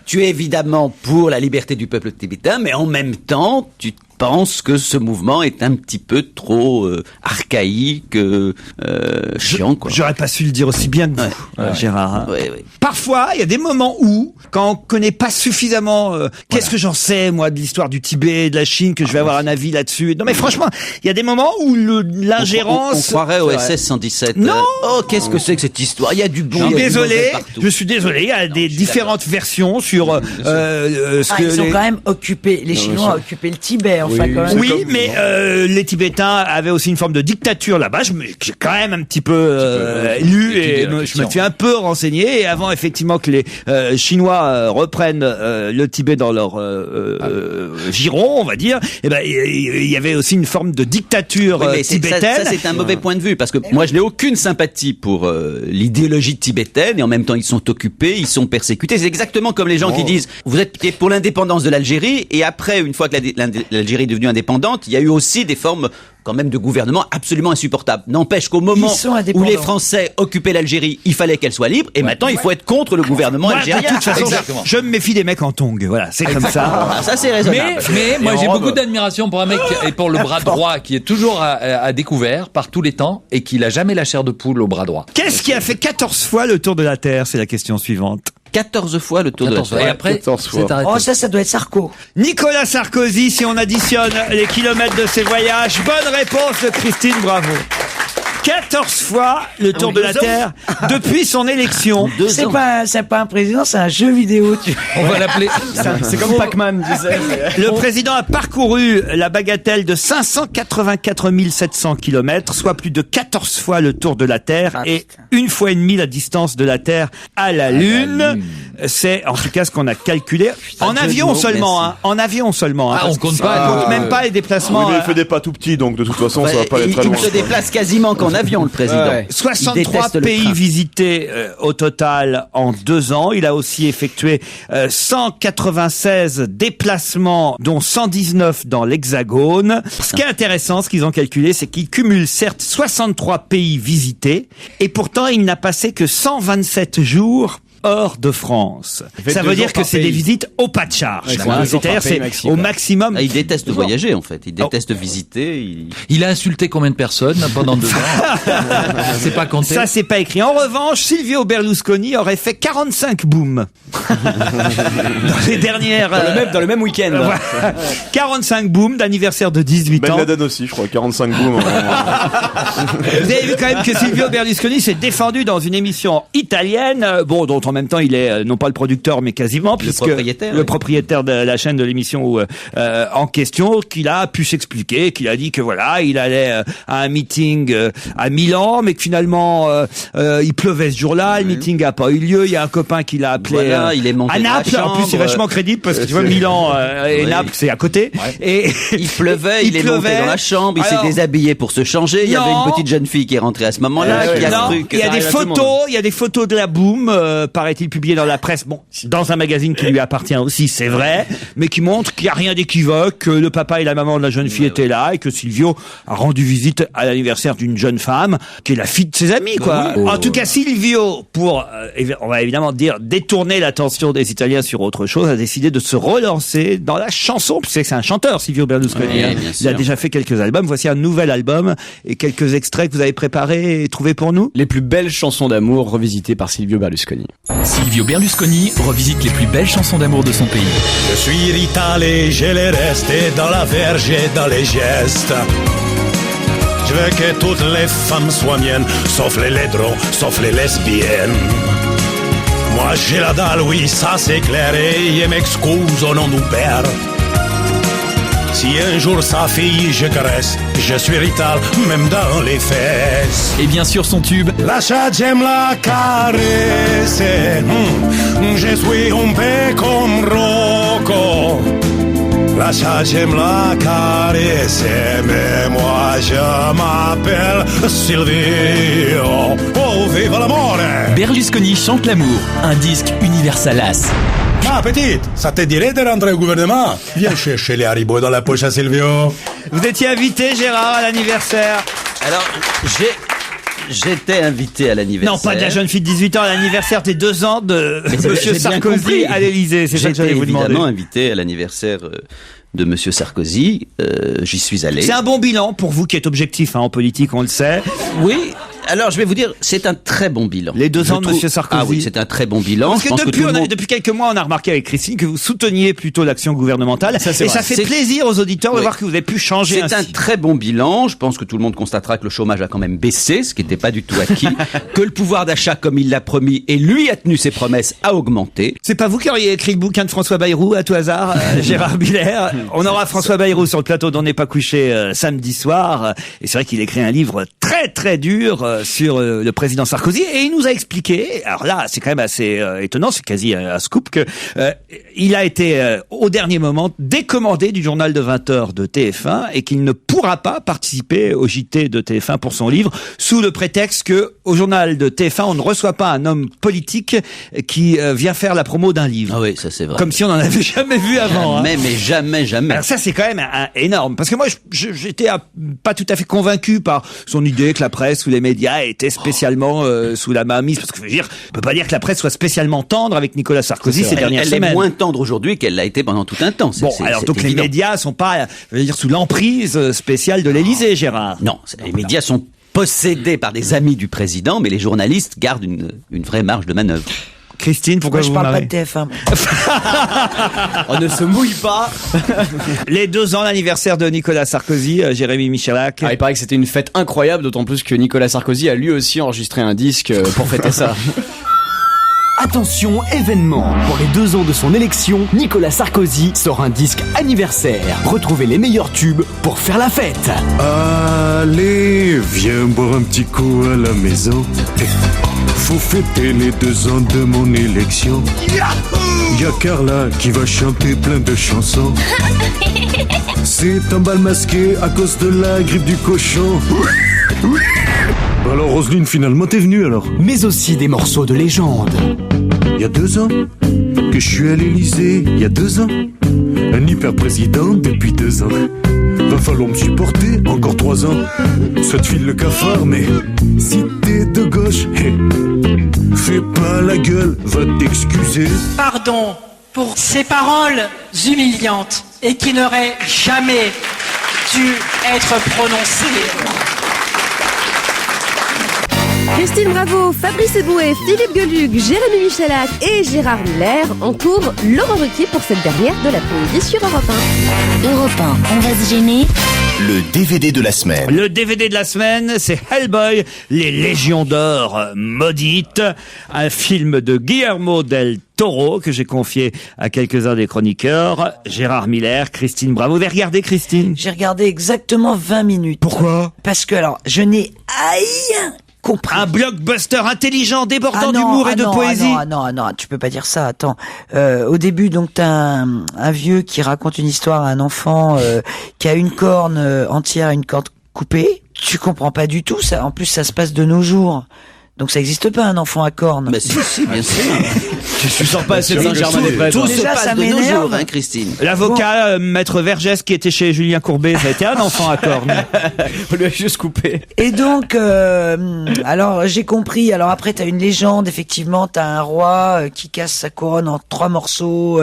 tu es évidemment pour la liberté du peuple tibétain, mais en même temps, tu penses que ce mouvement est un petit peu trop archaïque, chiant, quoi. J'aurais pas su le dire aussi bien que vous, Gérard. Ouais. Parfois, il y a des moments où, quand on connaît pas suffisamment, qu'est-ce que j'en sais, moi, de l'histoire du Tibet, de la Chine, que je vais avoir un avis là-dessus. Non, mais franchement, il y a des moments où l'ingérence... On croirait au SS 117. Non! Oh, qu'est-ce que c'est que cette histoire? Il y a du bon. Je suis désolé, il y a des différentes versions sur ils ont quand même occupé, les Chinois ont occupé le Tibet, enfin, quand même. Oui, mais les Tibétains avaient aussi une forme de dictature là-bas. J'ai quand même un petit peu lu et je me suis un peu renseigné. Et avant, effectivement, que les Chinois reprennent le Tibet dans leur giron, on va dire, il y avait aussi une forme de dictature tibétaine. Ça, c'est un mauvais point de vue, parce que moi, je n'ai aucune sympathie pour l'idéologie tibétaine, et en même temps, ils sont occupés, ils sont persécutés. C'est exactement comme les gens qui disent, vous êtes pour l'indépendance de l'Algérie, et après, une fois que l'Algérie est devenue indépendante, il y a eu aussi des formes quand même de gouvernement absolument insupportables. N'empêche qu'au moment où les Français occupaient l'Algérie, il fallait qu'elle soit libre, et maintenant il faut être contre le gouvernement algérien. De toute façon, je me méfie des mecs en tongs. Voilà, c'est comme ça. Ça c'est raisonnable. Mais moi j'ai beaucoup d'admiration pour un mec et pour le bras droit qui est toujours à découvert par tous les temps et qui n'a jamais la chair de poule au bras droit. Qu'est-ce qui a fait 14 fois le tour de la Terre? C'est la question suivante. 14 fois le tour de la Terre. Et après, c'est arrêté. Oh, ça doit être Sarko. Nicolas Sarkozy, si on additionne les kilomètres de ses voyages. Bonne réponse de Christine, bravo. 14 fois le tour de la Terre depuis son élection. C'est pas un président, c'est un jeu vidéo. On va l'appeler. C'est comme Pac-Man, tu sais. Le président a parcouru la bagatelle de 584 700 km, soit plus de 14 fois le tour de la Terre et une fois et demie la distance de la Terre à la Lune. C'est en tout cas ce qu'on a calculé. En avion seulement, hein. En avion seulement. Hein, on compte pas. On compte même pas les déplacements. Oui, mais il fait des pas tout petits, donc de toute façon, ça va pas aller très loin. Il se déplace quasiment qu'en avion, le président. 63 pays visités au total en 2 ans. Il a aussi effectué 196 déplacements, dont 119 dans l'Hexagone. Ce qui est intéressant, ce qu'ils ont calculé, c'est qu'il cumule certes 63 pays visités, et pourtant il n'a passé que 127 jours hors de France. Ça veut dire que c'est des visites au pas de charge. C'est-à-dire c'est au maximum. Il déteste voyager en fait. Il déteste visiter. Il a insulté combien de personnes pendant 2 ans? C'est pas compté. Ça c'est pas écrit. En revanche, Silvio Berlusconi aurait fait 45 booms dans les dernières. Dans le même week-end. 45 booms d'anniversaire de 18 ans. Ben Laden aussi, je crois. 45 booms. Vous avez vu quand même que Silvio Berlusconi s'est défendu dans une émission italienne, dont en même temps il est non pas le producteur mais quasiment, puisque le propriétaire de la chaîne de l'émission en question, qu'il a pu s'expliquer, qu'il a dit que voilà, il allait à un meeting à Milan, mais que finalement il pleuvait ce jour-là, le meeting a pas eu lieu, il y a un copain qui l'a appelé il est monté à Naples, en plus c'est vachement crédible parce que tu vois Milan et Naples c'est à côté. Et il pleuvait, il est monté dans la chambre, il s'est déshabillé pour se changer, il y avait une petite jeune fille qui est rentrée à ce moment-là, qui a ce truc. Il y a des photos de la boum, paraît-il, publié dans la presse, dans un magazine qui lui appartient aussi, c'est vrai, mais qui montre qu'il n'y a rien d'équivoque, que le papa et la maman de la jeune fille étaient là, et que Silvio a rendu visite à l'anniversaire d'une jeune femme, qui est la fille de ses amis, quoi. En tout cas, Silvio, pour, on va évidemment dire, détourner l'attention des Italiens sur autre chose, a décidé de se relancer dans la chanson, puisque c'est un chanteur, Silvio Berlusconi. Il a déjà fait quelques albums. Voici un nouvel album et quelques extraits que vous avez préparés et trouvés pour nous. Les plus belles chansons d'amour revisitées par Silvio Berlusconi. Silvio Berlusconi revisite les plus belles chansons d'amour de son pays. Je suis Rital et je l'ai resté dans la verge et dans les gestes. Je veux que toutes les femmes soient miennes, sauf les laidrons, sauf les lesbiennes. Moi j'ai la dalle, oui, ça c'est clair, et je m'excuse au nom du père. Si un jour sa fille je caresse, je suis Rital, même dans les fesses. Et bien sûr son tube. Lasciatemi la caresse, je suis un peu comme Rocco. Lasciatemi la caresse, mais moi je m'appelle Silvio. Oh, vive l'amour! Berlusconi chante l'amour, un disque Universalas. Ma petite, ça te dirait de rentrer au gouvernement? Viens chercher les haribots dans la poche à Silvio. Vous étiez invité, Gérard, à l'anniversaire. Alors, j'étais invité à l'anniversaire. Non, pas de la jeune fille de 18 ans, à l'anniversaire des 2 ans de Monsieur Sarkozy à l'Élysée. C'est ça que j'allais vous demander. J'étais évidemment invité à l'anniversaire de Monsieur Sarkozy. J'y suis allé. C'est un bon bilan pour vous qui êtes objectif en politique, on le sait. Oui. Alors, je vais vous dire, c'est un très bon bilan. Les 2 ans de Monsieur Sarkozy. Ah oui, c'est un très bon bilan. Parce que depuis quelques mois, on a remarqué avec Christine que vous souteniez plutôt l'action gouvernementale. Ça fait plaisir aux auditeurs de voir que vous avez pu changer ainsi. C'est un très bon bilan. Je pense que tout le monde constatera que le chômage a quand même baissé, ce qui n'était pas du tout acquis. Que le pouvoir d'achat, comme il l'a promis, et lui a tenu ses promesses, a augmenté. C'est pas vous qui auriez écrit le bouquin de François Bayrou, à tout hasard, Gérard Biller. On aura François Bayrou sur le plateau d'On n'est pas couché samedi soir. Et c'est vrai qu'il écrit un livre très très dur sur le président Sarkozy, et il nous a expliqué, alors là c'est quand même assez étonnant, c'est quasi un scoop, que il a été au dernier moment décommandé du journal de 20h de TF1 et qu'il ne pourra pas participer au JT de TF1 pour son livre, sous le prétexte que au journal de TF1 on ne reçoit pas un homme politique qui vient faire la promo d'un livre. Ah oui, ça c'est vrai. Comme si on n'en avait jamais vu avant. Mais jamais. Alors ça c'est quand même énorme, parce que moi j'étais pas tout à fait convaincu par son idée que la presse ou les médias étaient spécialement sous la mainmise, parce que je veux dire, on peut pas dire que la presse soit spécialement tendre avec Nicolas Sarkozy ces dernières semaines. Elle est moins tendre aujourd'hui qu'elle l'a été pendant tout un temps. Alors donc les médias sont pas, je veux dire, sous l'emprise spéciale de l'Élysée, Gérard. Non, les médias sont possédés par des amis du président, mais les journalistes gardent une vraie marge de manœuvre. Christine, pourquoi Moi, je vous parle marrez pas de TF1. On ne se mouille pas. Les 2 ans d'anniversaire de Nicolas Sarkozy, Jérémy Michalak. Il paraît que c'était une fête incroyable, d'autant plus que Nicolas Sarkozy a lui aussi enregistré un disque pour fêter ça. Attention, événement. Pour les 2 ans de son élection, Nicolas Sarkozy sort un disque anniversaire. Retrouvez les meilleurs tubes pour faire la fête. Allez, viens boire un petit coup à la maison. Faut fêter les 2 ans de mon élection. Y'a Carla qui va chanter plein de chansons. C'est un bal masqué à cause de la grippe du cochon. Alors Roselyne, finalement t'es venue alors? Mais aussi des morceaux de légende. Il y a 2 ans que je suis à l'Élysée. Il y a 2 ans, un hyper président depuis 2 ans. Va falloir me supporter encore 3 ans. Ça te file le cafard, mais si t'es de gauche, fais pas la gueule, va t'excuser. Pardon pour ces paroles humiliantes et qui n'auraient jamais dû être prononcées. Christine Bravo, Fabrice Eboué, Philippe Gueluc, Jérémy Michalak et Gérard Miller entourent Laurent Ruquier pour cette dernière de l'après-midi sur Europe 1. Europe 1, on va se gêner. Le DVD de la semaine. Le DVD de la semaine, c'est Hellboy, les Légions d'Or maudites, un film de Guillermo del Toro que j'ai confié à quelques-uns des chroniqueurs, Gérard Miller, Christine Bravo. Vous avez regardé, Christine? J'ai regardé exactement 20 minutes. Pourquoi? Parce que alors, je n'ai rien compris. Un blockbuster intelligent, débordant d'humour et de poésie. Non, tu peux pas dire ça. Attends. Au début, donc t'as un vieux qui raconte une histoire à un enfant qui a une corne entière, une corne coupée. Tu comprends pas du tout ça. En plus, ça se passe de nos jours. Donc ça n'existe pas un enfant à corne. Mais si, bien sûr. Tu sors pas assez de Saint-Germain-des-Prés. Tout se Déjà, passe ça de nos m'énerve. jours, hein, Christine. L'avocat, Maître Vergès, qui était chez Julien Courbet, ça a été un enfant à corne. On lui a juste coupé. Et donc, alors j'ai compris. Alors après, t'as une légende. Effectivement, t'as un roi qui casse sa couronne en 3 morceaux.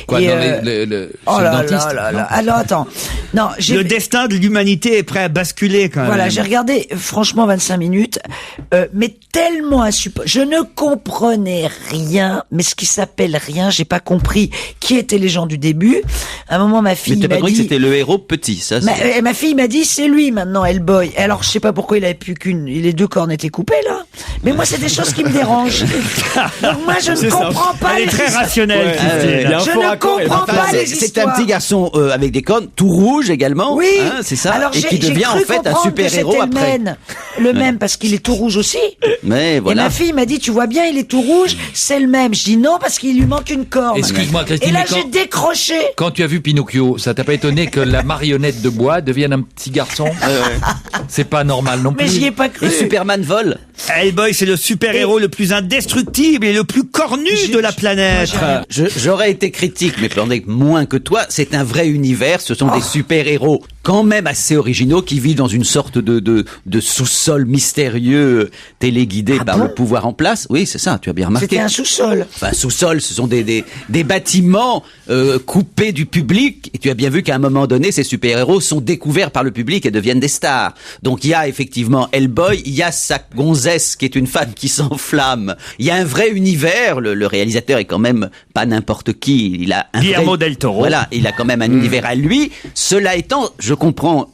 Quoi, et, dans oh là dentiste, là là non là. Alors attends. Non, Le destin de l'humanité est prêt à basculer quand même. Voilà, j'ai regardé franchement 25 minutes, mais tellement insupportable. Je ne comprenais rien, mais ce qui s'appelle rien, j'ai pas compris qui étaient les gens du début. À un moment, ma fille Mais t'as m'a pas compris dit... que c'était le héros petit, ça Ma fille m'a dit, c'est lui maintenant, Hellboy. Alors, je sais pas pourquoi il avait plus qu'une... Les 2 cornes étaient coupées, là. Mais moi, c'est des choses qui me dérangent. Donc moi, je ne comprends pas Elle est très rationnelle, Christine. Je ne comprends pas les histoires. C'est un petit garçon avec des cornes, tout rouge également. Oui, hein, c'est ça. Alors, et qui devient en fait un super-héros après. Le même, parce qu'il est tout rouge aussi. Mais voilà. Et ma fille m'a dit, tu vois bien, il est tout rouge, c'est le même. Je dis non, parce qu'il lui manque une corne. Excuse-moi, Christine. Et là, mais j'ai décroché. Quand tu as vu Pinocchio, ça t'a pas étonné que la marionnette de bois devienne un petit garçon? C'est pas normal non plus. Mais j'y ai pas cru. Et Superman vole. Hellboy, c'est le super-héros le plus indestructible et le plus cornu de la planète. J'aurais été critique, mais peut-être moins que toi. C'est un vrai univers. Ce sont des super-héros quand même assez originaux qui vivent dans une sorte de sous-sol mystérieux téléguidé par le pouvoir en place. Oui, c'est ça, tu as bien remarqué. C'était un sous-sol. Enfin, sous-sol, ce sont des bâtiments coupés du public. Et tu as bien vu qu'à un moment donné, ces super-héros sont découverts par le public et deviennent des stars. Donc il y a effectivement Hellboy, il y a sa gonzesse qui est une femme qui s'enflamme. Il y a un vrai univers. Le réalisateur est quand même pas n'importe qui. Il a un Guillermo del Toro. Voilà, il a quand même un univers à lui. Cela étant, je comprends.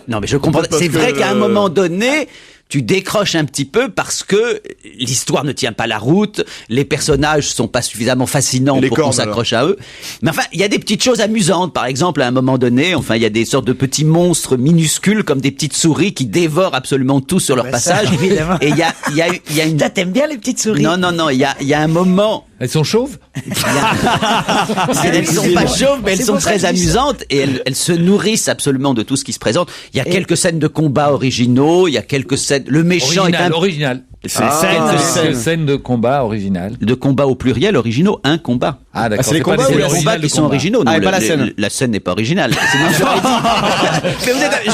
Non, mais je comprends. C'est vrai qu'à un moment donné, tu décroches un petit peu parce que l'histoire ne tient pas la route, les personnages sont pas suffisamment fascinants pour qu'on s'accroche à eux. Mais enfin, il y a des petites choses amusantes. Par exemple, à un moment donné, enfin, il y a des sortes de petits monstres minuscules comme des petites souris qui dévorent absolument tout sur leur passage. Ça, évidemment. Et il y a une... T'aimes bien les petites souris? Non, il y a un moment... Elles sont chauves? Elles sont pas chauves, mais elles sont très amusantes et elles se nourrissent absolument de tout ce qui se présente. Il y a quelques scènes de combat originaux, il y a quelques scènes... Le méchant est un... Original. C'est scène de combat original. De combat au pluriel, originaux, un combat. Ah d'accord. C'est les combats ou les combats qui sont originaux. Ah, non, pas la scène. La scène n'est pas originale. Sinon,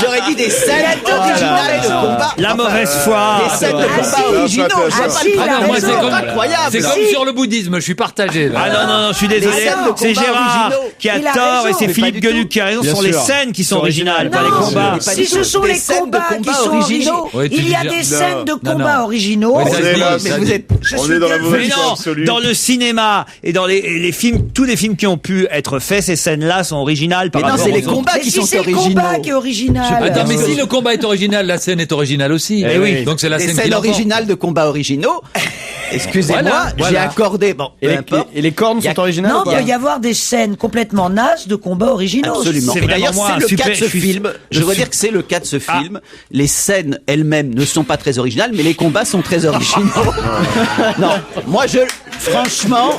j'aurais dit des scènes originales de combat. La mauvaise foi. Des scènes de combat originaux. Incroyable. C'est comme sur le bouddhisme, je suis partagé. Ah non, je suis désolé. C'est Gérard qui a tort et c'est Philippe Gueluc qui a raison. Ce sont les scènes qui sont originales, pas les combats. Si ce sont les combats qui sont originaux, il y a des scènes de combats originaux originaux. Ouais, On est là, mais vous êtes. on est dans la Mais mauvaise non, absolue. dans le cinéma et dans les films, tous les films qui ont pu être faits, ces scènes-là sont originales par Mais non, rapport c'est aux les autres. combats Mais qui si sont c'est le originaux. combat qui est original. Attends, mais si le combat est original, la scène est originale aussi. Eh oui. Donc c'est la Les scène scènes qui l'emporte. originales de combats originaux. Excusez-moi, Voilà. j'ai accordé. Bon, Et peu les, importe. et les cornes Il y a- sont originales Non, ou il pas peut y avoir des scènes complètement nazes de combats originaux. Absolument. C'est Et d'ailleurs, vraiment moi, c'est le super- cas de ce je suis- film. Je dois dire que c'est le cas de ce film. Les scènes elles-mêmes ne sont pas très originales, mais les combats sont très originaux. Non, moi franchement,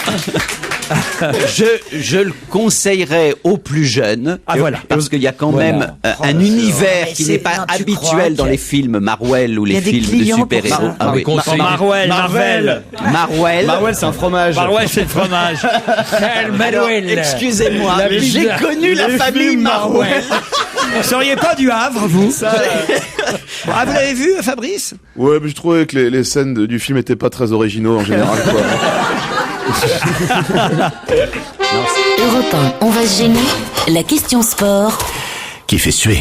je le conseillerais aux plus jeunes. Ah, voilà. Parce qu'il y a quand Voilà. même un univers Mais qui c'est- n'est pas non, tu crois habituel dans qu'il y a- les films Marvel ou Il y les a des films de clients pour super-héros. ça. Ah oui. Conseil. Marvel. Marvel. C'est un fromage. Marvel, c'est le fromage. Alors, excusez-moi, La j'ai pizza. connu la famille Marvel. Vous seriez pas du Havre, vous Ah, vous l'avez vu, Fabrice? Ouais, mais je trouvais que les scènes du film étaient pas très originaux en général, quoi. Europe 1, on va se gêner. La question sport. Qui fait suer.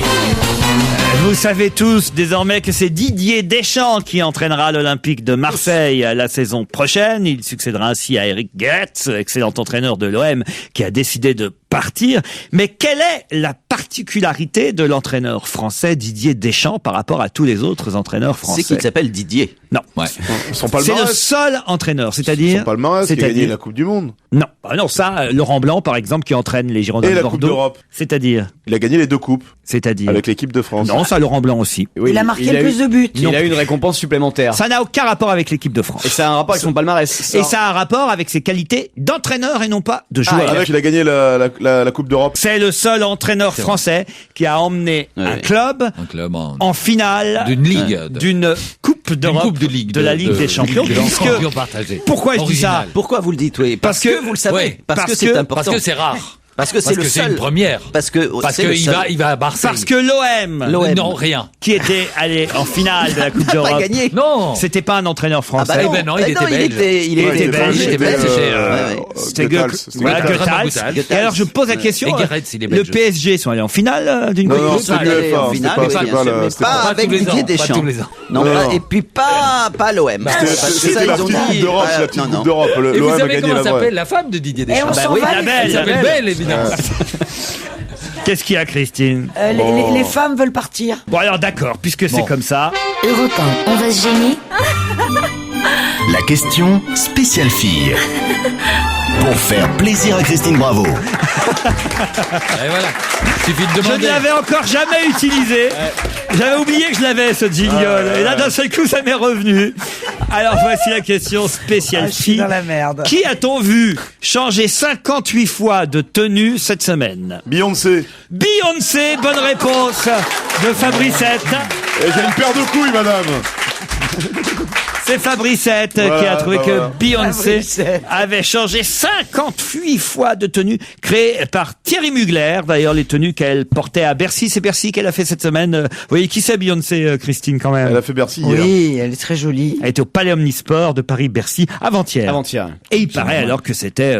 Vous savez tous désormais que c'est Didier Deschamps qui entraînera l'Olympique de Marseille la saison prochaine. Il succédera ainsi à Eric Gerets, excellent entraîneur de l'OM, qui a décidé de partir. Mais quelle est la particularité de l'entraîneur français Didier Deschamps par rapport à tous les autres entraîneurs français? C'est qu'il s'appelle Didier. Non. Ouais. Son C'est le palmarès. seul entraîneur, Son c'est-à-dire... palmarès, il a gagné la Coupe du Monde. Non, ah non, ça, Laurent Blanc, par exemple, qui entraîne les Girondins Et de la Bordeaux. Coupe d'Europe. C'est-à-dire Il a gagné les 2 coupes. C'est-à-dire Avec l'équipe de France. Non, ça, Laurent Blanc aussi. Oui, Il a marqué le plus de buts. Il a eu une récompense supplémentaire. Ça n'a aucun rapport avec l'équipe de France. Et ça a un rapport avec son palmarès. Et ça a un rapport avec ses qualités d'entraîneur et non pas de joueur. Avec, il a gagné la Coupe d'Europe. C'est le seul entraîneur français qui a emmené un club en finale d'une ligue, d'une Coupe d'Europe, Coupe de Ligue, de la Ligue des Champions. Champions partagés. Pourquoi je dis ça? Original. Pourquoi vous le dites, oui? Parce que vous le savez. Ouais, parce que c'est important. Parce que c'est rare. Parce que c'est le seul. une première. Parce que c'est le qu'il seul. il va à Marseille. Parce que l'OM, Non, rien. qui était allé en finale de la Coupe N'a pas d'Europe, gagné. Non. c'était pas un entraîneur français. Ah bah Eh ben non, il était belge. Il était belge. belge. Il était belge. C'était Goethals. voilà, Goethals. Goethals. Goethals. Et alors je pose la question, Et Gerets, il est le belge. PSG sont allés en finale d'une Non, Coupe non, d'Europe. c'est Allez, l'UEFA. en C'était finale, pas, oui, c'était bien pas sûr, la- mais c'était pas pas- avec tous les Didier ans, pas Deschamps. tous les ans. Non, Non, pas- non. et puis pas l'OM. Parce que C'était ça, la ils ont petite dit. Coupe d'Europe, c'est la petite non, Coupe non. d'Europe. Et vous L'OM a savez gagné comment la vraie. s'appelle la femme de Didier Et on Deschamps? s'en oui, va. la belle. Elle s'appelle Belle, évidemment. Qu'est-ce qu'il y a, Christine? Les femmes veulent partir. Bon alors d'accord, puisque c'est comme ça. Europe 1, on va se gêner. La question spéciale fille. Pour faire plaisir à Christine Bravo. Et voilà. Suffit de Je demander. ne l'avais encore jamais utilisé. J'avais oublié que je l'avais, ce jingle. Et là, d'un seul coup, ça m'est revenu. Alors, voici la question spéciale Je suis fille. dans la merde. Qui a-t-on vu changer 58 fois de tenue cette semaine? Beyoncé. Beyoncé, bonne réponse de Fabricette. Et j'ai une paire de couilles, madame. C'est Fabricette qui a Voilà, trouvé bah que voilà. Beyoncé Fabricette. avait changé 58 fois de tenue créée par Thierry Mugler. D'ailleurs, les tenues qu'elle portait à Bercy, c'est Bercy qu'elle a fait cette semaine. Vous voyez qui c'est Beyoncé, Christine, quand même? Elle a fait Bercy hier. Oui, elle est très jolie. Elle était au Palais Omnisport de Paris-Bercy avant-hier. Avant-hier. Et il paraît alors que c'était...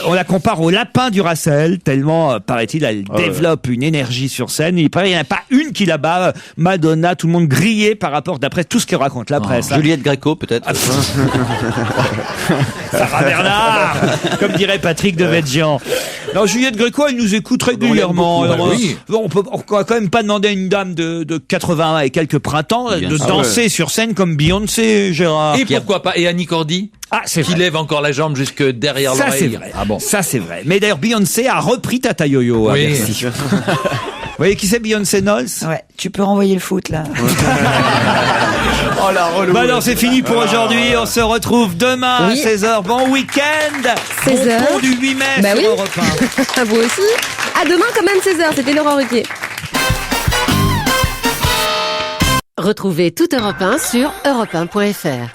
on la compare au lapin du Racel, tellement, paraît-il, elle développe une énergie sur scène. Il paraît qu'il n'y en a pas une qui là-bas, Madonna, tout le monde grillé par rapport, d'après tout ce que raconte la presse. hein. Juliette Gréco, peut-être. Sarah Bernard, comme dirait Patrick Devedjian. Non, Juliette Gréco, elle nous écoute régulièrement. beaucoup, Alors, bah oui. on va quand même pas demander à une dame de 80 et quelques printemps Bien de sûr. danser sur scène comme Beyoncé, Gérard. Et pourquoi pas? Et Annie Cordy? Ah, c'est Qui vrai. lève encore la jambe jusque derrière Ça, l'oreille. c'est vrai. Ah bon. Ça, c'est vrai. Mais d'ailleurs, Beyoncé a repris Tata Yo-Yo à Oui. Bercy. Vous voyez qui c'est Beyoncé Knowles? Ouais, tu peux renvoyer le foot là. Oh la relou. Bah alors c'est fini pour aujourd'hui, on se retrouve demain Oui. à 16h. Bon week-end. 16h. Bon pont du 8 mai Bah sur oui. Europe 1. Vous aussi. À demain quand même 16h, c'était Laurent Ruquier. Retrouvez toute Europe 1 sur europe1.fr.